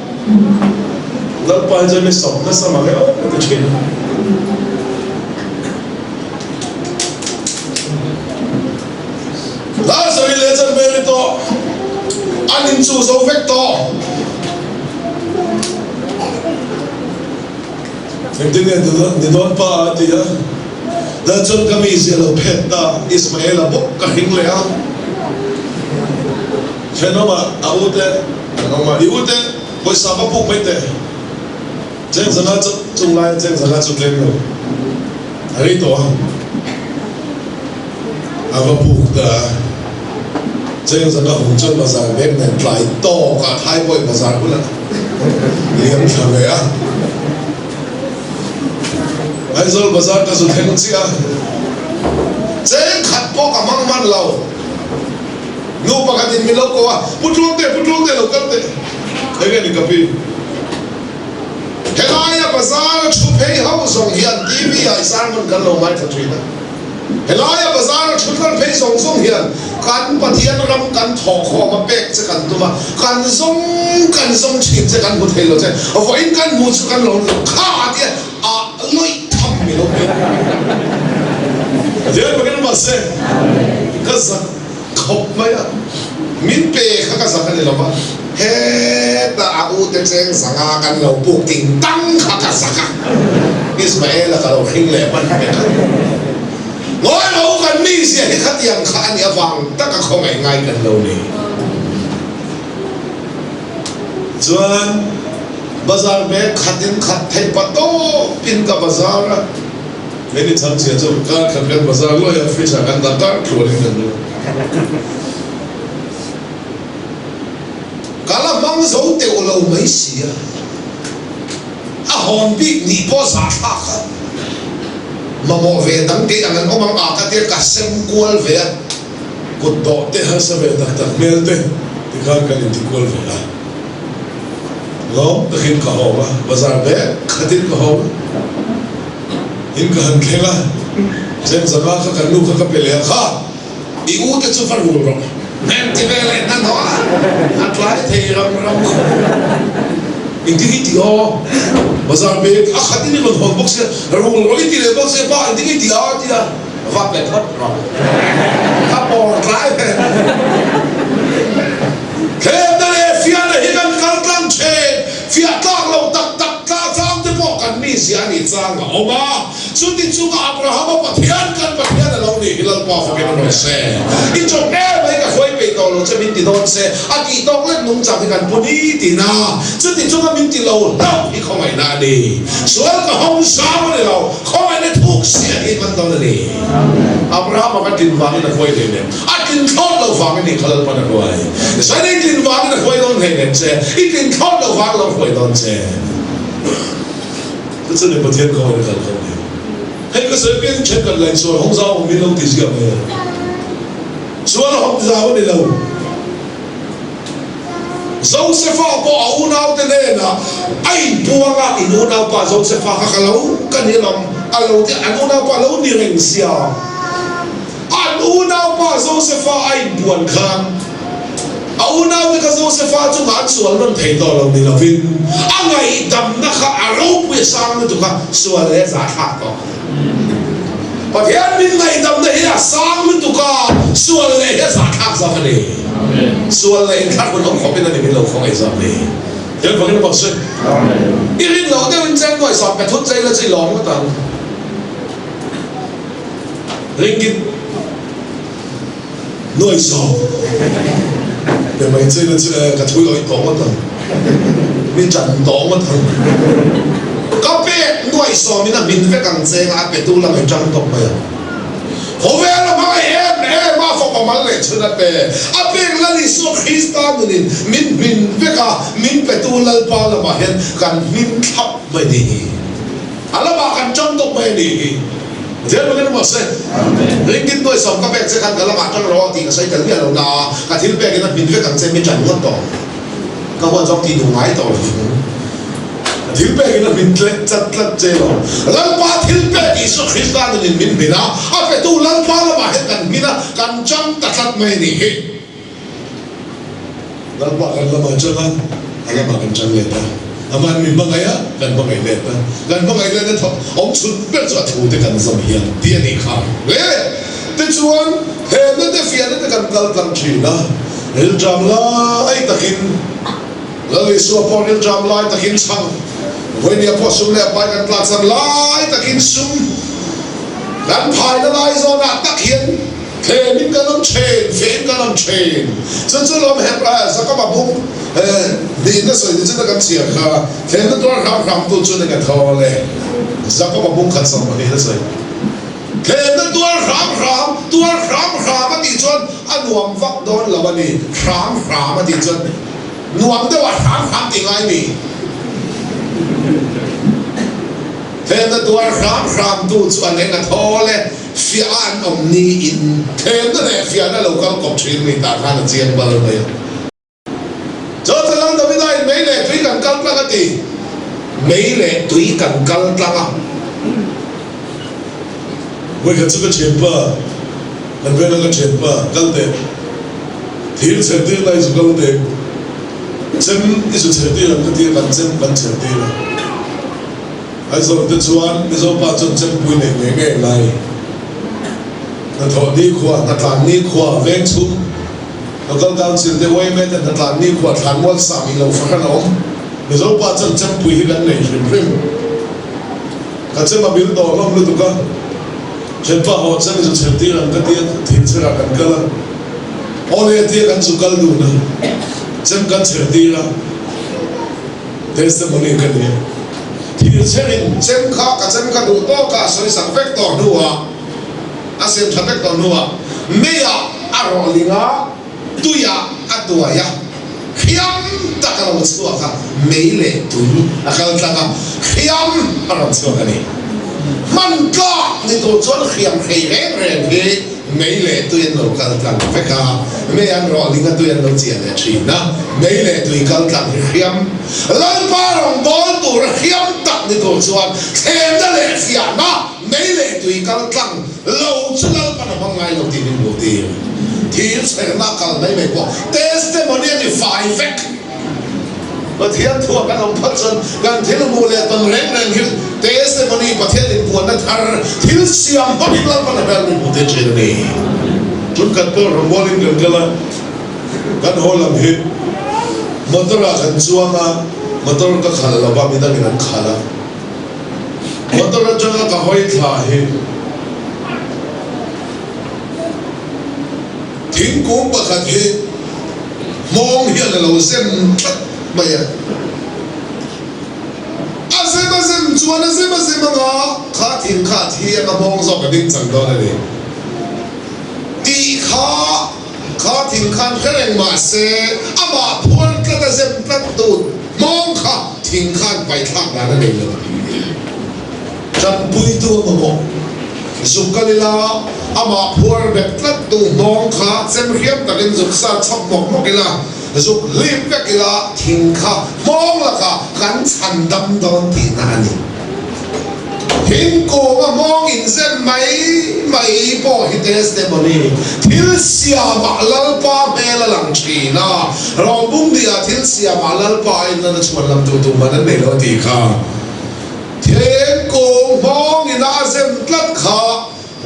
lepas je mesok, nasa makai oh itu cina. Dah seri lejan beri tu, anincu sofek tu. Intinya di don pa dia, dah jon kami siapa peta Ismail abok kahing lea. Kenapa? Awalnya, ibunya boleh siapa pun bete. Jangan sangat cunglah, jangan sangat cunglah. Hari itu, apa pun dah. Jangan sangat hujan pasal benda lain. Toh kat highway pasal pula. Lihat siapa ya? Aizol pasal kasudah siapa? Jangan kat pok amang man lau. No pagatin milaw ko putlong de lokal de kaya ni kapi helaya bazar chupei hausong hian TV ai sarman kan lo mai thatrina helaya bazar chupar pei song hian kan pathian ram kan thokho ma pek che kan tuma kan song chim che kan buthelo che voin kan mu chu kan lo kha dia a loi tham milaw dia bagian mase kasa khop maya min pe kha ka sakhan lo ba he ta au te cheng sanga kan lo pu ting tang kha ka sakha Ismail ka lo khing le ban pe ngoi lo kan mi sia hi khat yang kha ni awang ta ka khom ngai kan lo ni chuan bazar be khatin khat thai pato pin ka bazar meni chang sia chu ka khat bazar lo ya fi sa kan da tar khulin kan lo kalau mangso teu lo mai sia a hon bi ni po sa tha ma mo ve dang te angan omang a ka te ka sem kual ve กดดอกเตะหาสเปรตักตักเมลเตะที่ข้ากันอินทิกวลเวลาล้อมตะขินข้าวมาบาซาร์เบะขัดติดข้าวอินกันเข่งละเส้นสมาข้ากันลูกข้ากับเปลี่ยนข้าอีอูจะสู้ฟันหัวเราแม่ที่เปลี่ยนนั่นเหรออัดไล่เทียมเราอินทิกิติโอบาซาร์เบะขัดติดนี่มันหัวบ็อกเซอร์เราเราอินทิเลยบ็อกเซอร์ป้าอินทิกิติโอที่ละว่าเป็นพัดเราถ้าปอดไล่เป็นเคยนั่นเองฟิอาเนี่ยกันกันกันเชฟิอาตั้งเราตักตั้งที่พวกกันมีเสียนิจางก็ออกมาสุดที่สุดอับราฮัมปะเทียนกันปะเทียนเราเนี่ยเราพอฟังกันหน่อยเสียอีจงแอบไปกับคุยไปต่อเราจะมินติโดนเสียอาทิตย์ต้องเล่นนุ่งจากที่กันปุ่นอีตีน่าสุดที่สุดก็มินติเราเล่าที่เขาไม่น่าดีส่วนก็ห้องสาวเนี่ยเราเขาไม่ได้ถูกเสียที่มันตอนนี้อับราฮัมมันกินวางในคุยเลยเนี่ยอากินข้าวเราฟังนี่เขาเล่นปนคุยส่วนนี้กินวางในคุยตอนไหนเนี่ยเสียอีกินข้าวเราฟังเราคุยตอนเสีย这里不天空的很空的，那个随便全个来说，红烧我们弄的是个没有，说了红烧的喽，肉食法不熬闹的嘞呐，哎，不啊，你熬闹把肉食法哈喽，跟你讲，啊喽的，啊熬闹把喽你认识啊，啊熬闹把肉食法哎不安康。เอาหน้าวิกาโซเซฟาจุกอันส่วนนั้นเทต่อเราในละฟินอ่างไงดำนักอารมณ์วิสังนี่ตุกะส่วนเล็กสาขาต่อประเทศมินไงดำเนี่ยสังนี่ตุกะส่วนเล็กสาขาสักนี่ส่วนเล็กข้าคนของเป็นอะไรเป็นเราของไอ้สักนี่เดี๋ยวผมจะบอกสิอีรินเราได้เป็นแจ้งหน่วยสอบไปทุบใจแล้วใจหลงก็ตามริงกินหน่วยสอบเป็นไม่ใช่เลยกระทุ้ยลอยตองมาตั้งมีจันตองมาตั้งก็เป็นหน่วยสอบมีน่ะมินเวกังเซงอาเป็ดตู้ละไม่จังตกไปผมเวลามามาฟอกมาเลยชุดนั้นเป็นอาเป็ดละลิสุคริสต์านนี่มินเวกามินเป็ดตู้ละปาละมาเห็นกันมินทับไม่ดีอะไรมากันจังตกไม่ดีเดี๋ยวมันก็มาเสร็จเรื่องกินด้วยสองก็แบกเสียกันกันละมาจังรอตีกันใส่กันเนี่ยเราหน้าการที่แบกกันบินเพื่อกันเส้นไม่จันทร์ต่อก็ว่าจอกตีดูไม้ต่อที่แบกกันบินเล็กจัดจัดเจลลันปาที่แบกอิสุคริสต์นั่นนี่บินบินนะอาไปตู้ลันปาละมาเห็นกันบินนะกันจังตัดตัดไม่ดีลันปากันละมาจังอะไรมากันจังเลยนะอามันมีบางอย่างกันบางอย่างเนี่ยกันบางอย่างเนี่ยองค์สุดเป็นสุดถูกที่กันสมัยนั้นที่นี่ครับเว้ยแต่ชวนเห็นนั่นแต่เฟียนั่นแต่กันกัลตังชีนะเรื่องจำลายตะกินแล้วไอ้สัวพอเรื่องจำลายตะกินช่างวันนี้พอสุ่มเนี่ยไปกันกลางสันลายตะกินสุ่มกันภายในลายโซนตะเคียนเทมินกันน้ำเชนเฟนกันน้ำเชนซึ่งเราเห็นสักกับบุ้งดีนะสิที่จะกันเสียค่ะเห็นตัวรำตัวจุดในกันทอเลยสักกับบุ้งขัดสมาธินะสิเห็นตัวรำมาตีจนอันหวมฟักโดนละวันนี้รำมาตีจนหวมได้ว่ารำตีไงมีเห็นตัวรำตัวจุดในกันทอเลยฟิอันอมนีอินเทนนั่นเองฟิอันนั่นเราก็กบชีนมีตาข้างเจียงบาลเลยจอดจะลังทำไม่ได้ไม่เละตุยกันกัลตั้งกันตีไม่เละตุยกันกัลตั้งอ่ะเว้ยกันจะก็เชื่อป่ะนั่นเป็นอะไรเชื่อป่ะกัลเตะที่เชื่อตีอะไรสุกัลเตะเช่นที่สุดเชื่อตีอะไรก็ที่กันเช่นกันเชื่อตีอะไรไอ้ส่วนที่ชวนที่ส่วนป้าจนเช่นปุยเนี่ยเงี้ยไงนั่นถอดนี่ขวานั่นหลังนี่ขวาเว้นชุ่มแล้วก็การสิ่งที่ไว้แม้แต่นั่นหลังนี่ขวาทางวัดสามีเราฟังกันหรอนี่เราป้าจนปุยกันเลยริมกันเช่นมาบิลดอลล์รู้ตัวกันเช่นป้าหัวเช่นจะเชื่อที่นั่นก็ที่ทิ้งเชื่อกันกันละโอ้เลยที่กันสุกัลดูนะเช่นกันเชื่อที่ละเทสต์มันเองกันเนี่ยที่เช่นข้ากับเช่นข้าดูโต้กับส่วนสังเวกต่อดูอ่ะอาเซียนสังเวกต่อดูอ่ะไม่อยากอารมณ์ลิงอ่ะตุยอ่ะอัดตัวยอ่ะขยำตะการวัดสัวค่ะไม่เละตุยอาการตะการขยำอารมณ์สัวกันนี่ มันก็นี่ตัวชวนเขียมเขียงแรงที่ไม่เละตัวยันเรากำลังเฟก้าไม่ยันรอลิงตัวยันเราเจียนเลยชีนะไม่เละตัวกำลังเขียมแล้วป้าลงบอลตัวเขียมตัดนี่ตัวชวนเขียมจะเละเสียนะไม่เละตัวกำลังเราจะเล่าปัญหาไงเราตีเป็นบุตรีที่เสนากันไม่บอกเทสเตมอนีนี่ไฟเฟกประเทศทั่วกันลงพัฒน์กันที่เราโมเลตันเร่งหิวเทสเตมอนีประเทศอินปวนนัทาร์ที่เสียงพัฒน์เราปัญหาเป็นบุตรเจนี่จนกันตัวเราโมลิงกันละกันหัวลำหิมันตัวเราขันชัวมามันตัวเราก็ขันเราบ้ามีตั้งนั้นขันละมันตัวเราจะก็หอยท่าหิทิ้งกุ้งปะขัดหิมองเห็นเราเส้นไม่อะอาเซมาเซมชวนอาเซมาเซมก็ข้าทิ้งข้าเทียมามองสอบกันดิ้งจังตอนนี้ตีข้าทิ้งข้าแค่แรงมาเซอาบะพวนกระเซมกระตุดมองข้าทิ้งข้าไปทางนั้นเองเลยจันปุยตัวมาบอกสุกลิลาอามาพัวแบบตัดตูมองขาเส้นเขียมตะกินสุกซาชับหมกมกิลาสุกลิบเวกิลาทิ้งขามองละค่ะกันฉันดำดอนที่นานี่ทิ้งกูมามองอินเส้นไม่พอฮิตเอสเดมอนีทิลเสียมาลัลปาเมลลังชีนาเราบุ้งเดียทิลเสียมาลัลปาอินนั่นชวนลำตัวมันนั่นเองเราตีค่ะเทกูมองอินาเซมตัดขา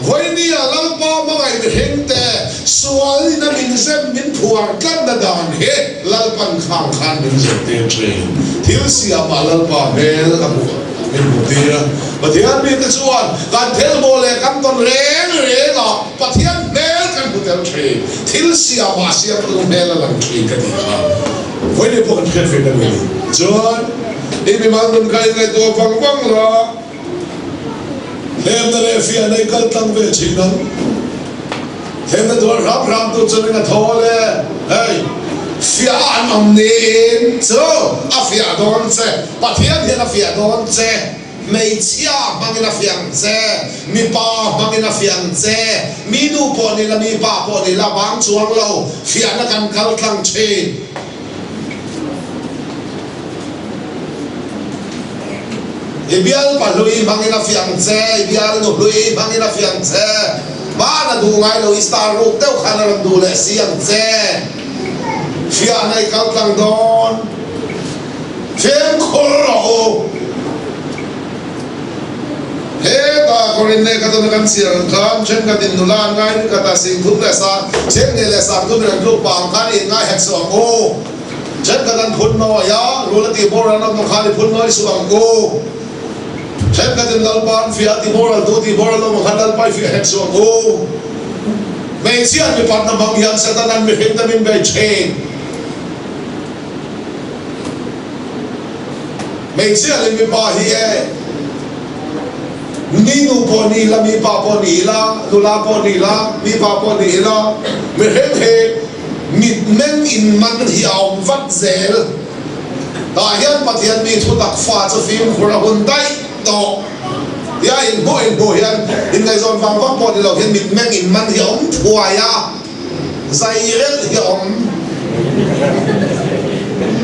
วันนี้ลัลปามาไงเห็นแต่สวยนั่นมินเซมมินผัวกันดานเฮลัลปันข้างขันมินเซมเตนเทรทิลเสียมาลัลปาเมลกับมินบุตรีนะประเทศมีแต่ส่วนการเทลโมเลกันตอนเร่งอ่ะประเทศเมลกันบุตรเทรทิลเสียมาเสียประตูเมลลังเทรกันดีค่ะวันนี้พวกกันเพื่อนฟินกันเลยจนนี่มีมันตุนใครในตัวฟังละเล่มนั่นเลยฟิอาในกัลตังเวชินันเล่มนั่นตัวรับตัวจนกันท้อเลยเฮ้ยฟิอาอันอมนินโซ่อาฟิอาโดนเซประเทศเห็นอาฟิอาโดนเซไม่เชื่อมังอินาฟิอังเซมีป้ามังอินาฟิอังเซมีดูปอนี่ละมีป้าปอนี่ละบางช่วงเราฟิอานักันกัลตังเชibial palui mangina fiangse ibial no lui mangina fiangse ba na du ngai lo star ro teu khana ram du le siangse fia nai kal tlang don fem khol ro he ta korin ne ka don kan siang kan chen ka din nulan ngai ka ta sing thum le sa chen ne le sa thum ran lu pang khan in ngai hek so o chen ka dan phun no ya ro la ti bor ran no khali phun no su ang goฉันก็จะนัลปานฟิอาติโมรัลดูติโมรัลมันขันนัลไปฟิอาเฮกซ์โอ้ไม่เชื่อมีปัตตาบางอย่างเสด็จนั้นมีเห็นแต่มีใบเชนไม่เชื่อเลยมีป่าเฮียนี่นูปอนีละมีป่าปอนีละนูลาปอนีละมีป่าปอนีละมีเห็นเฮมิดเมนอินมันเหี่ยววัดเซลตาเฮียนปฏิญาณมีทุตักฟ้าจะฟิล์มคราบุนได้ต่อยาอินโบยันอินในโซนฟังฟังพอดีเราเห็นมิดแมงอินมันเหี่ยวถั่วยาใส่เรื่องเหี่ยว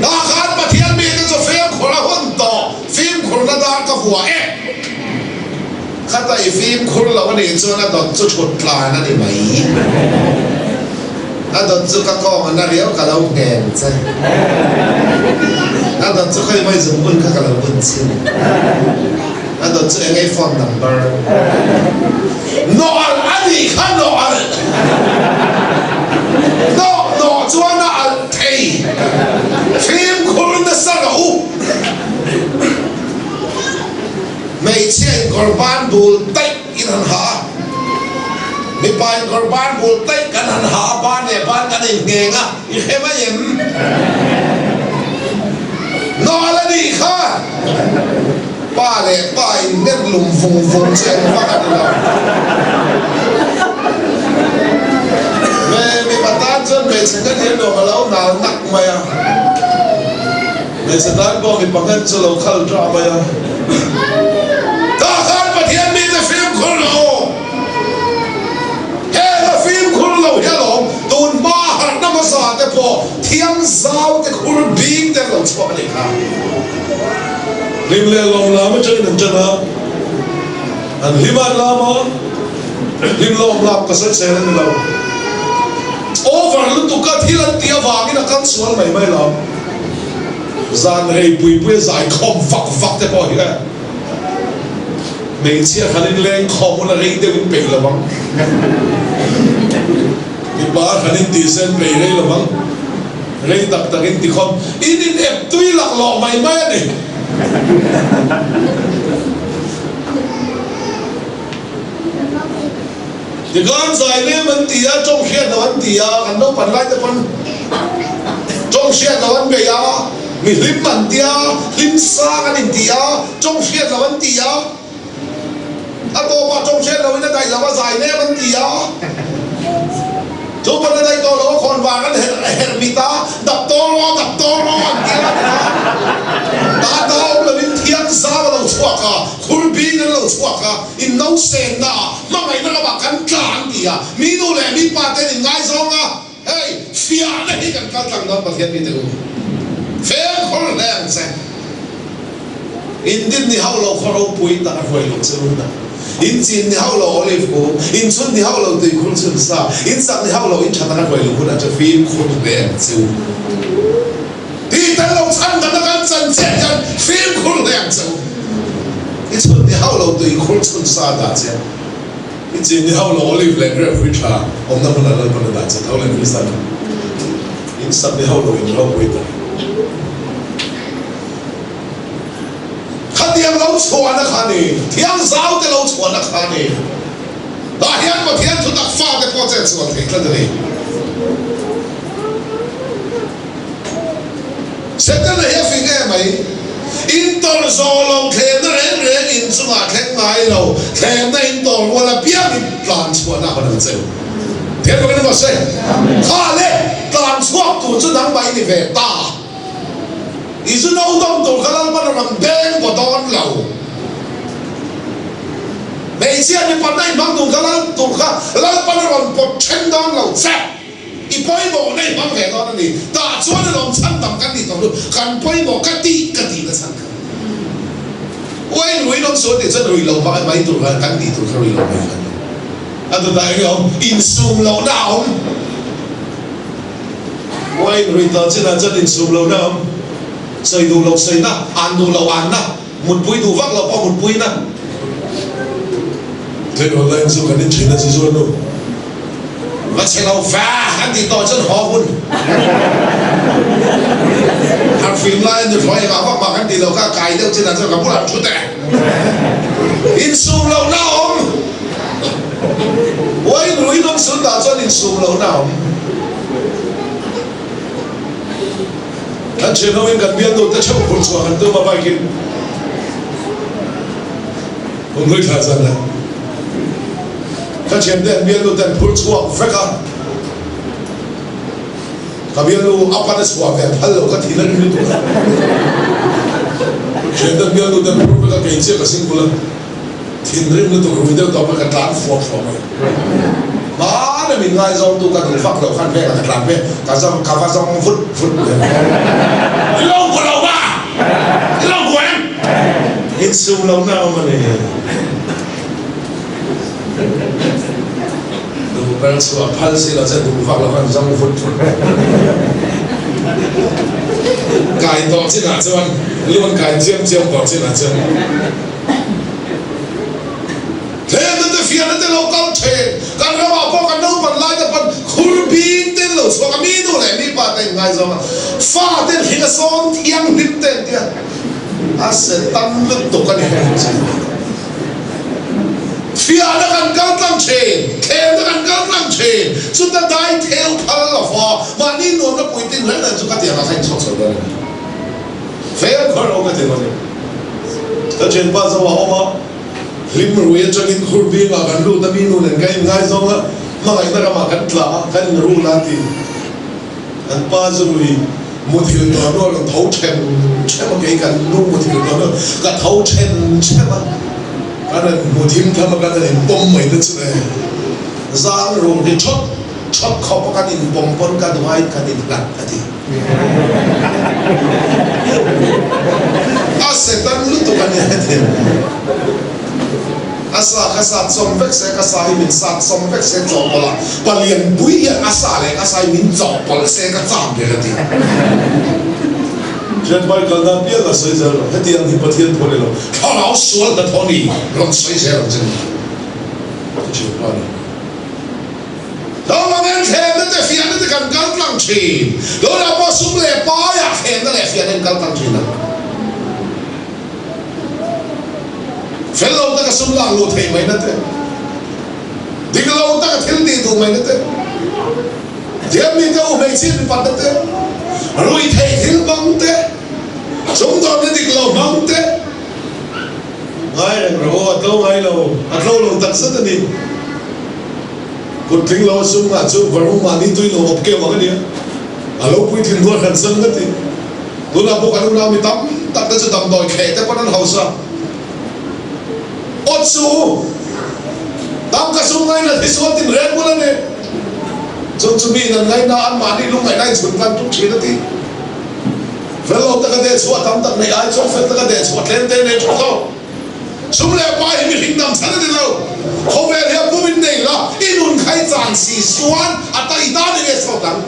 ตาขาดปฏิญาณมีก็จะฟิล์มคราบุนต่อฟิล์มคราดากับหัวข้าแต่ฟิล์มคราเราวันนี้ส่วนนั้นดอนจะฉุดปลานั่นได้ไหมนั่นดอนจะกระกองมันน่าเรียวกับเราแก่ใช่นั่นจะค่อยไม่สมบูรณ์กับเราบนชิ้นนั่นจะยังไงฟอนนัมเบอร์นออันนี้ข้านออันนอจวนอันเทฟิล์มคุณนั่นสระอุไม่เชื่อกอร์บานบูลเต็กอินันหาไม่ไปกอร์บานบูลเต็กกันหันหาบ้านเนี่ยบ้านกันเองเงี้ยอีกแค่ไม่เห็นนอนแล้วดีค่ะป้าเลยป้าเน็ตหลุมฟงเชียงฟ้ากันเลยแม่มีปัตตาจนเบสกันเห็นดอกแล้วหนาวหนักไหมอ่ะเบสตาบอกมีปังเงินจะเราเข้าดราม่าถ้าข้าประเทศ thiang zau te khur bing te lo chwa le kha lim le long la ma chen nan chana an liman la ma lim long la ka sa se nan lo over lu tu ka thilan tia wa ni na kan sual mai mai lo zan rei pui pui zai khom vak te po hi mấy chiếc khăn lên không là rei đều bị là băng cái ba khăn lên tì sen bị rei là băng rei đặc đặc in tì không in ép tuy lạc lọ mày mai này thì con dài lên mình tì á trong xe là vẫn tì á anh đâu phần lại cho con trong xe là vẫn về á mình lim mình tì á lim xa cái đình tì á trong xe là vẫn tì á tôi bảo trong xe đâu nó đây là bao dài nè vấn đề á chúng ta đây tôi nó còn vàng cái hệ bị ta đập to lo ta đâu là bên thiên sa mà lâu chuột à khul pin nó lâu chuột à in nấu sen na mà ngày nó bảo cắn cản gì à mi đâu lẽ mi ba tên ngay xong à hey phía này cần cắn cản đó bật hiện đi từ phía khul lẽ xem in din ni hao lâu khâu bùi ta phải lâu chứ luôn in chin ni hao lo olive ko in chun ni hao lo tui khul chun sa in sak ni hao lo in chata na khoi lu khun cha phim khun le chu ti ta lo chan ta kan chan che kan phim khun le chu in chun ni hao lo tui khul chun sa da che in chin ni hao lo olive le gre hui cha om na mun la mun da cha thau le ni sa in sak ni hao lo in lo hui ta thiang lâu chuan na khani thiang zau te lâu chuan na khani ta hian ma thiang thu tak fa te po che chuan thei tlan ni setan na he fing e mai in tor zo lo the na re in chunga thleng ngai lo thleng na in tor wala piang in plan chuan na ban cheu thiang ko na ma se kha le plan chuak tu chu dang bai ni ve ta isu nâu đông tụi khăn lăng bắt đầu đen của đón lầu mấy chiếc như bắt này mang tụi khăn lăng bắt đầu một chân đón lầu chết i bói bộ này mang về đó này ta cho nó làm chân tầm cái gì tầm luôn cần bói bộ cái tí là chân ôi người nó số thì chân người lầu bao mấy tụi khăn cái gì tụi khăn người lầu mấy khăn anh tụi đại không in sum lầu nào ôi người ta chân là chân in sum lầu nào xây đồ lầu xây na ăn đồ lầu ăn na một bụi đồ vác lầu bao một bụi na thế rồi lên số cái đến chuyện là gì rồi đâu mà chỉ lầu phá hắn thì to chân họ hun hàng phim lại được nói là vác mà hắn thì lầu cả cài đâu trên là cho cả bút làm chút tệ in sum lầu nào ôi núi đông sơn đã cho in sum lầu nào anh chuyện ông cần biết tôi ta chấp một số hành tôi mà bài kinh ông người thà rằng là các chuyện đấy biết tôi tên phun xuống phải không các biết tôi áp bắt xuống về phải lâu các thứ này như tôi chuyện đấy biết tôi tên phun với các cái chuyện cái sinh hoạt thì nên tôi cũng biết tôi phải cái đàn phù hợp mà để mình ngay dòng tôi cần phải phát đầu khăn về là làm về cả dòng cả phát dòng vứt lâu của lâu ba lâu của em in sum lâu nào mà này đủ bên số phật sĩ là sẽ đủ phát đầu khăn dòng vứt cài to trên là chân luôn cài chiêm vào trên là chân thế nên phía nó lâu cao chế kan ra ba ko kan no pan lai da pan khul bin ten lo so ka mi no le mi pa ten ngai zo fa ten hi ka son thiang dim ten tia a se tan lu to kan he phía nó kan kal tang che khe nó kan kal tang che chu ta dai theo phal lo fa ma ni no na pui tin le na chu ka tia ka sai chok so da fair khol o ka te no ta chen pa zo wa ma lim ruya changin khurbi ma kan lu ta mi nu len kai ngai zong la ma ngai na ma kan tla kan ru la ti an pa zui mu thil to no lo thau chen ma ke kan nu mu thil to no ka thau chen ma kan mu thim tham ka ne pom mai na chu ne zang ru ni chot chót khó cái in bom pon cái đuôi cái in lạt cái gì sẽ tan lúc tụi cái này thế asa som vek se kasa hi min sat som vek se chom bola palian bui ya asa le asa min chom bol se ka cham de ti jen bai kal na pia la sai za lo heti an hi pathian thole lo thalao sual da thoni ron sai se ron jen chu pa ni đó mà men khem na te fian na te kan kal tlang chin do la po sum le pa ya khem na le fian na kal tlang chin na fellow ta ka sum lang lo thei mai na te diglo ta ka thil di du mai na te diam mi ta u mai chin pa na te rui thei thil bang te sum do na diglo bang te ngai ro atlo ngai lo tak sa ni kun thing lo sum nga chu varu ma ni tui lo op ke wa ni alo pui thin do khan sang na ti do na bo ka na mi tam tak ta chu tam doi khe te pa nan hausa otsu tam ka sum ngai na thi so tin ren bola ne chung chu mi nan ngai na an ma ni lu ngai nai chun kan tu thi na ti velo ta ka de so tam tak nei ai chong fel ta ka de so tlen te ne chu so sum le pa hi mi hing nam san ni lo ho ve le pu min nei la inun khai chan si suan atai da ni ve so tam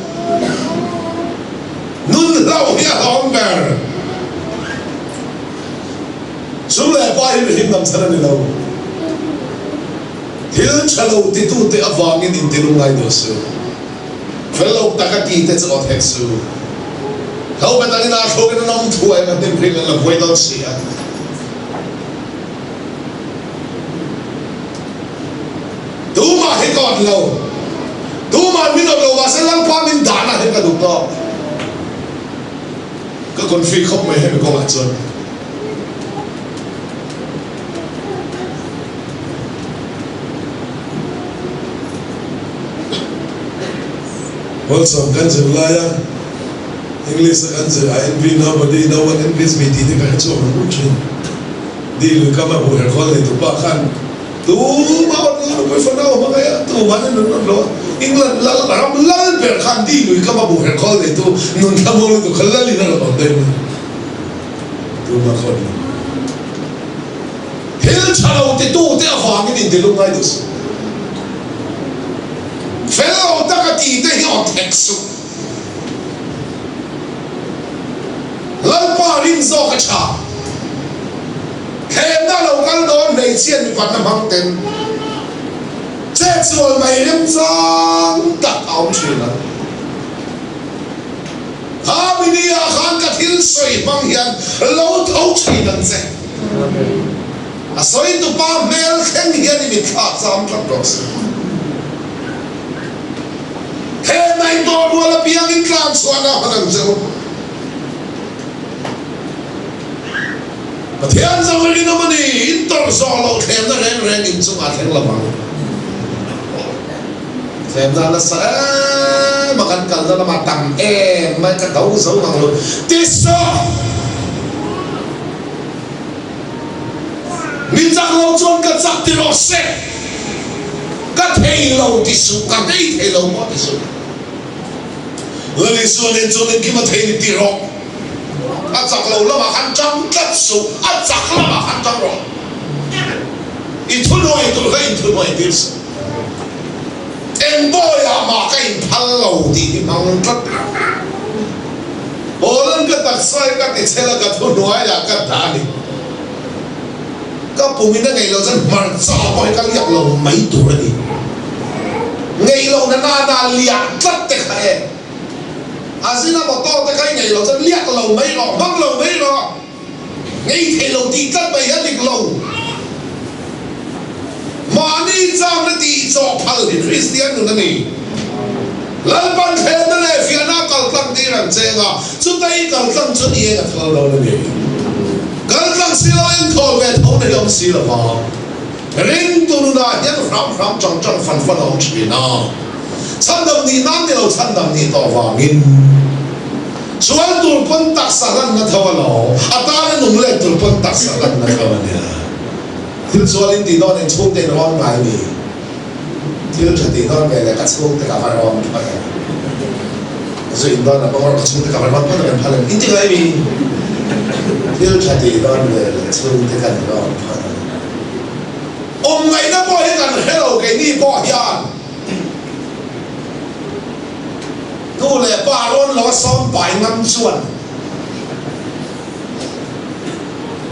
nun lao ya hom ber sum le pa hi mi hing nam san ni lo hil chalo ti tu te awang in ti lu ngai do su velo ta ka ti te so tek su how better in our show in a nom to and then bring a way don't see it. Duma he got low. Duma min of low was a lang palm in Dana he got up. Go config up my head go at son. Also, ganz im Leier. English answer I envy nobody no one envies me di ka cho ru chin di lu ka ma bu her khol le tu pa khan tu ma no ko fa na ma ka ya tu ma ne no lo England la ram la per khan di lu ka ma bu her khol le tu nun ka mo lu tu khal la li na lo de tu ma khol hel chalo te tu te fa ngi di lu ngai dus fellow ta ka ti te hi on texu Lalpa rin zo ka cha khem na lo kal don nei chian mi pat na mang ten che chual mai rem chang tak aum china ha mi ni a khan ka thil soi mang hian lo thau china che a soi tu pa mel khen hian ni tha cham tak dos khem nai do wala piang in tlang suana hanang cheu Pathian sa wali naman intor solo khem na ren in chung atheng lamang khem na la sa makan kal na matang mai ka tau zo mang lo tiso min chak lo chon ka chak ti ro se ka thei lo ti su ka dei thei lo mo ti su lali su nen chon ki ma thei ni ti ro a chak lo la ma khan chang tat su a chak la ma khan chang ro I thu noi tu ga in thu noi dis en boy a ma ka in phal lo ti mang tat bolan ka tak sai ka ti chela ka thu noi ya ka da ni ka pu min na ngai lo zan mar cha boy ka liak lo mai tu ra ni ngai lo na liak tat te kha e Asina mo to ta kai ngai lo zan liak lo mai ro mang lo mai ro ngai the lo ti tat bai ya lik lo ma ni chang na ti cho phal ni Christian nu na ni lal ban the na le fia na kal tlang ti ran che nga chu tai kal tlang chu ye ka thlo lo na ni kal tlang si lo en thol ve thau na yom si lo ma ring tu nu na yan ram chang fan ho chi na Sandam ni nan ni lo sandam ni to wangin Sual tulpon tak salan na thawalo atana nung le tulpon tak salan na thawanya Til sual hindi don en chute ron ngai ni thiếu chặt thì nó về là cắt xuống tất cả phải làm phải rồi đó là bao cắt xuống tất cả phải làm phải làm ít cái gì thiếu chặt thì nó về là xuống tất cả nó phải ông ngày nó bỏ hết cả hello cái gì bỏ yaนู่นแหละป้าร้อนล้อซ้อมไปน้ำส่วน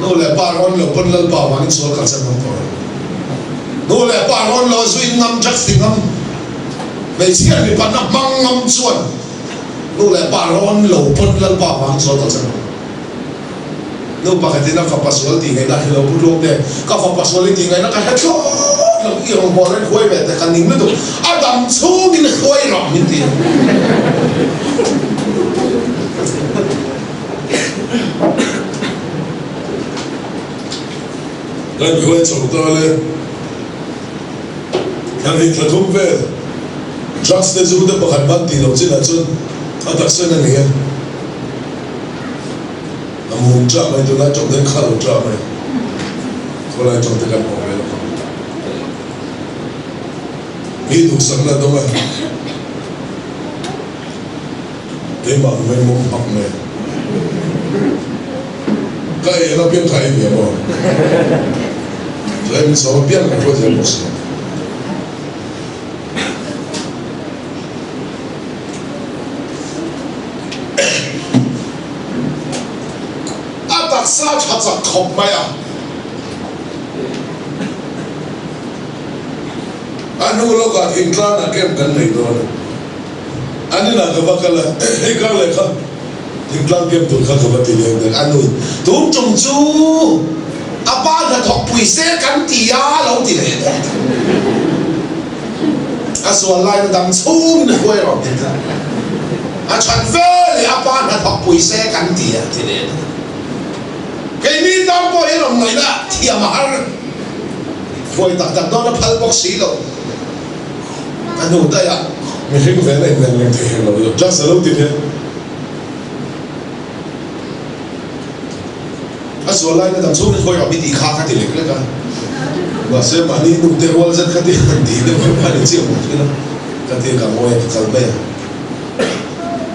นู่นแหละป้าร้อนหลบพ้นเล่าป่าวันนี้ส่วนกันสักน้ำพอนู่นแหละป้าร้อนล้อสุยน้ำจักสิน้ำไม่เชื่อมีปัญหามังน้ำส่วนนู่นแหละป้าร้อนหลบพ้นเล่าป่าวันนี้ส่วนกันสักนู่นปกตินักฟังภาษาที่ไงนะเราพูดโลกเนี่ยก็ฟังภาษาที่ไงนะก็ให้ชอบเราอีหลงบอลเล่นคุยแบบแต่กันนิ่งไม่ถูกอาดัมชูกินคุยหรอกนิดเดียวนั่นคุยส่งตัวเลยยังหินกระทุ่มเวทจักรเตจูเดปขันบันตีเราจีน่าจุนอาตักเส้นนั่นเองอามุนจ้าไม่ตัวนั้นจงเดินข้าวจ้าไม่คนไรจงเดินกันหมดเลยมีถูกสังกัดตรงไหนเดี๋ยวมันไม่มุ่งปักเลยก็เอเราเพียงใครเดียวมั้งเลยมีสองเพียงกันก็จะหมดอาตักซาชัดสักขบไหมอ่ะอันนู้นเราก็อินทรานะเก็บกันในตัวอันนี้นะก็ว่ากันเลยไอ้กันเลยครับอินทราเก็บตัวข้าก็ว่าตีเลี้ยงแต่อันนู้นตุ้มจงจูอาบ้านจะถกปุ๋ยเสกันตียาเราตีเลยอาส่วนลายมันดังชูนี่คุยหรอกเนี่ยอาฉันเฟ้เลยอาบ้านจะถกปุ๋ยเสกันตียาตีเลยแค่นี้ต้องไปหลงไหนละเที่ยมาคุยตักๆโดนพัลบอกสีเราอันนู้นได้อะไม่ใช่แฟนอะไรนั่นยังเที่ยวเราอยู่จักรสรุปที่เนี่ยอาส่วนไรนั่นต่างสู้นี่คุยกับมิติข้ากันที่เล็กเลยกันว่าเสียมันนี่นุ่มเทวอลจะกันที่กันที่เนี่ยไม่ผ่านเจียวหมดเลยนะกันที่กับมวยกันไป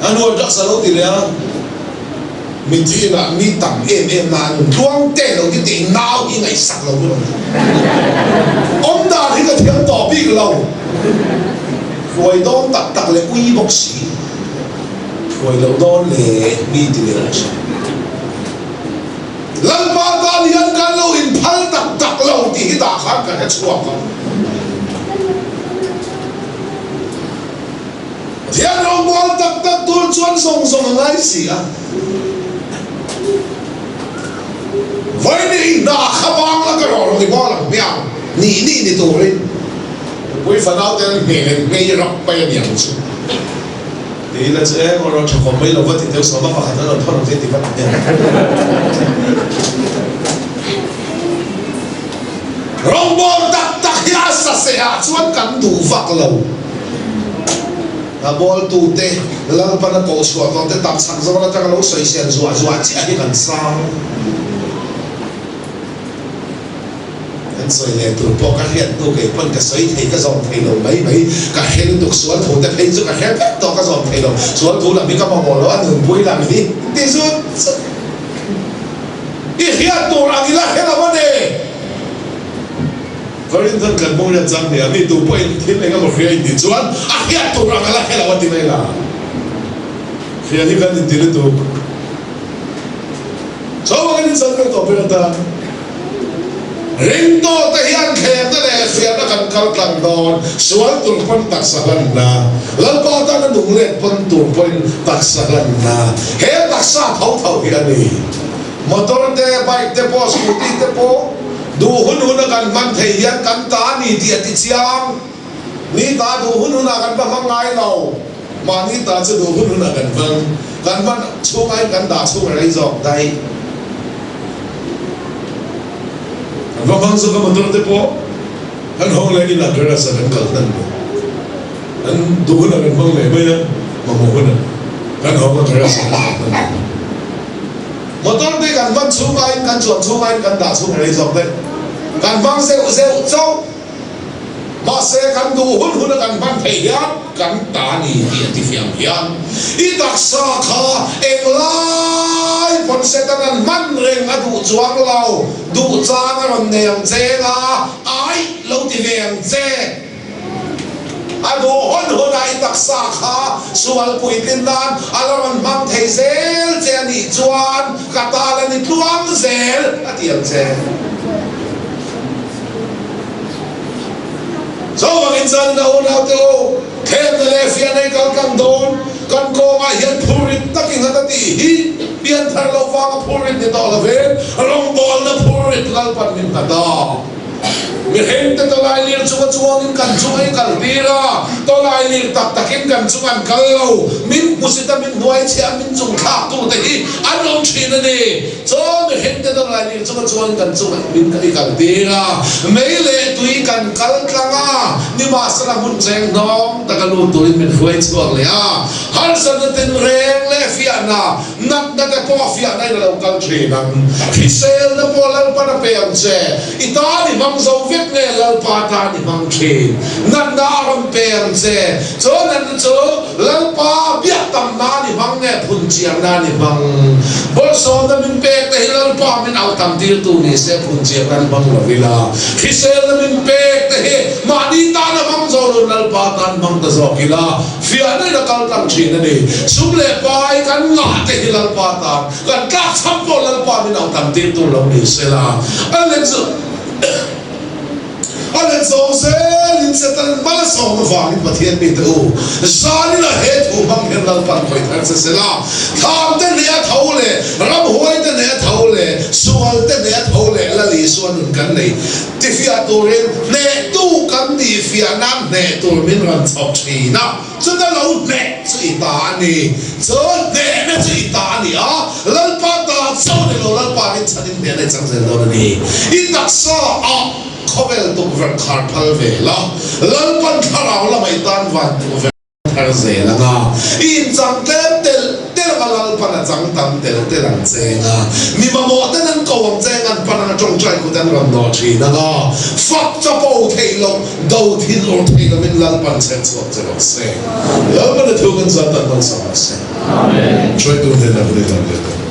อันนู้นจักรสรุปที่เนี่ยมิติน่ะมีต่ำนานช่วงเต้เราที่ตีน้าวยังไงสักเราด้วยอมดาที่กระเทียมต่อพี่เราควยโดนตักเลยอุ้ยบอกสีควยเราโดนเลยมีที่เลยลันปาตาเลียนกันเราอินพัลตักเราที่หิตาขันกันให้ชัวร์กันเทียนเราบอลตักตัวชวนส่งอะไรเสียไว้นี่ด่าขบางแล้วก็รอลงที่บ้านหลังเมียนี่ตัวเลยไว้ฝันเอาแต่ไม่รับไปอย่างสุดดีแล้วเจ้าเราจะคอมไม่เราว่าที่เดียวสมัครขันเราทอดเราเสียที่บ้านเนี่ยรองบอลตักยาสัเสียชวนกันดูฟักเราบอลตูเตะแล้วปนโกสวดตอนเตะตักสังสารจักรเราใส่เสียนจัวจีอันนี้กันซ้ำ所以咧，ตัวพอกระเห็นตัวเก็บมันก็ใส่เทก็ส่งเทลงไม่กระเห็นตัวสวนถูแต่เพลงสุดกระเห็นตัวก็ส่งเทลงสวนถูหลังนี้ก็มองแล้วอันหนึ่งปุ้ยหลังนี้ที่สุดอีเหี้ยตัวหลังนี้ละเห็นแล้วมันเองก็เรื่องทั้งกันมองจะจำเนี่ยมีตัวปุ้ยที่ไหนก็บอกเฮียอีกสวนอ่ะเหี้ยตัวหลังนี้ละเห็นแล้ววันที่ไหนล่ะเฮียที่กันที่เลยตัวชาวบ้านนี่สั่งกันตัวเป็นอะไรริงโตตะเฮียนแขกนั่นแหละเสียนักการกลั่นดอนสวนตุนพันตักสลันนาแล้วก็ตั้งนุ่งเล็กพันตุนพันตักสลันนาเฮตักซาเท่าเฮียนี่มอเตอร์เตะไบค์เตะโพสกูตี้เตะโพดูหุ่นกันมันเทียนกันตานี่เดียดติเชียงนี่ตาดูหุ่นกันบ้างไงเรามานี่ตาจะดูหุ่นกันบ้างกันมันช่วงไอ้กันด่าช่วงอะไรจอกได้ว่าบางส่วนก็มันตัวเด็กพออันห้องเล็กนี่หลักการสั่งกันนั่นอันดูหุ่นกันบ้างเลยไม่นะมองหุ่นอันห้องก็การสั่งกันนั่นมอเตอร์เด็กกันบ้างช่วงไอ้กันจวนช่วงไอ้กันด่าช่วงอะไรจอกได้กันบ้างเซลเจ้า mà sẽ cần đủ hun hun cần ban thầy hiền cần ta ni hiền thì phiền hiền ít đặc sa kha em lai phần sẽ cần man rèn ở đủ chuang lâu đủ trang ở phần nền chế là ai lâu thì nền chế à đủ hun hun ai đặc sa kha sual bụi tin đan alaman mang thầy zel chế ni chuan kata là ni tuang zel à tiền chế so ang insan na una to kaya na lefya na ikalkang doon kan ko nga yan purit taking hatatihi biyan tarlaw pa nga purit nito alawin along ball na purit lalpan min kada mirhente tolay lir chunga-chungangin kan chungay kaldira tolay lir taktakin kan chungan kalaw min musita min huay siya min chung kakto tahi anong china ni so mirhente tolay lir chunga-chungangin kan chungay min kaldira may le tuwi kan kalkanga ni masalamun cheng nong tagalutuin min huay chuang liya halsa natin reng le fiya na nak na po fiya na ilalaw kal chinang kisel na po lalpa na peyang che ita ni mang zawit ne lalpa ni mang chin nan na ram peyang che so nan so lalpa biak tam na ni mang ne phun chiang na ni mang bol so na min pek te lalpa min au tam dir tu ni se phun chiang na ni mang lavila kisel na min pek te mani ta na mang zo lalpa tan mang ta zo kila fiya na na kal tam chin na ni sumle pai kan nga te lalpa tan kan ka champo lalpa min au tam dir tu lo ni se la Alen so se lin se tan bala so ma wang in pathian mi tu sani la he thu bang hen lal pan khoi thar se la tham te ne thole ram hoi te ne thole sual te ne thole la li suan nun kan nei ti fia to ren ne tu kan ni fia nam ne tu min ran chok thi na chu da lo ne chu ta ni chu ne chu ta ni a lal pa ta so ne lo lal pa ni chanin ne ne chang se lo ni in dak sa a khovel tu ver khar phal ve la lalpan kharau la mai tan van tu ver thar ze la nga in chang tel lalpan chang tam tel ang che nga mi ma mo tan an ko wang che ngan pan ang chong chai ku tan ram no thi na nga fak cha po thei lo do thin lo thei lo min lalpan chen so che lo se lalpan tu kan sa tan bang sa se amen choi tu ne na bu le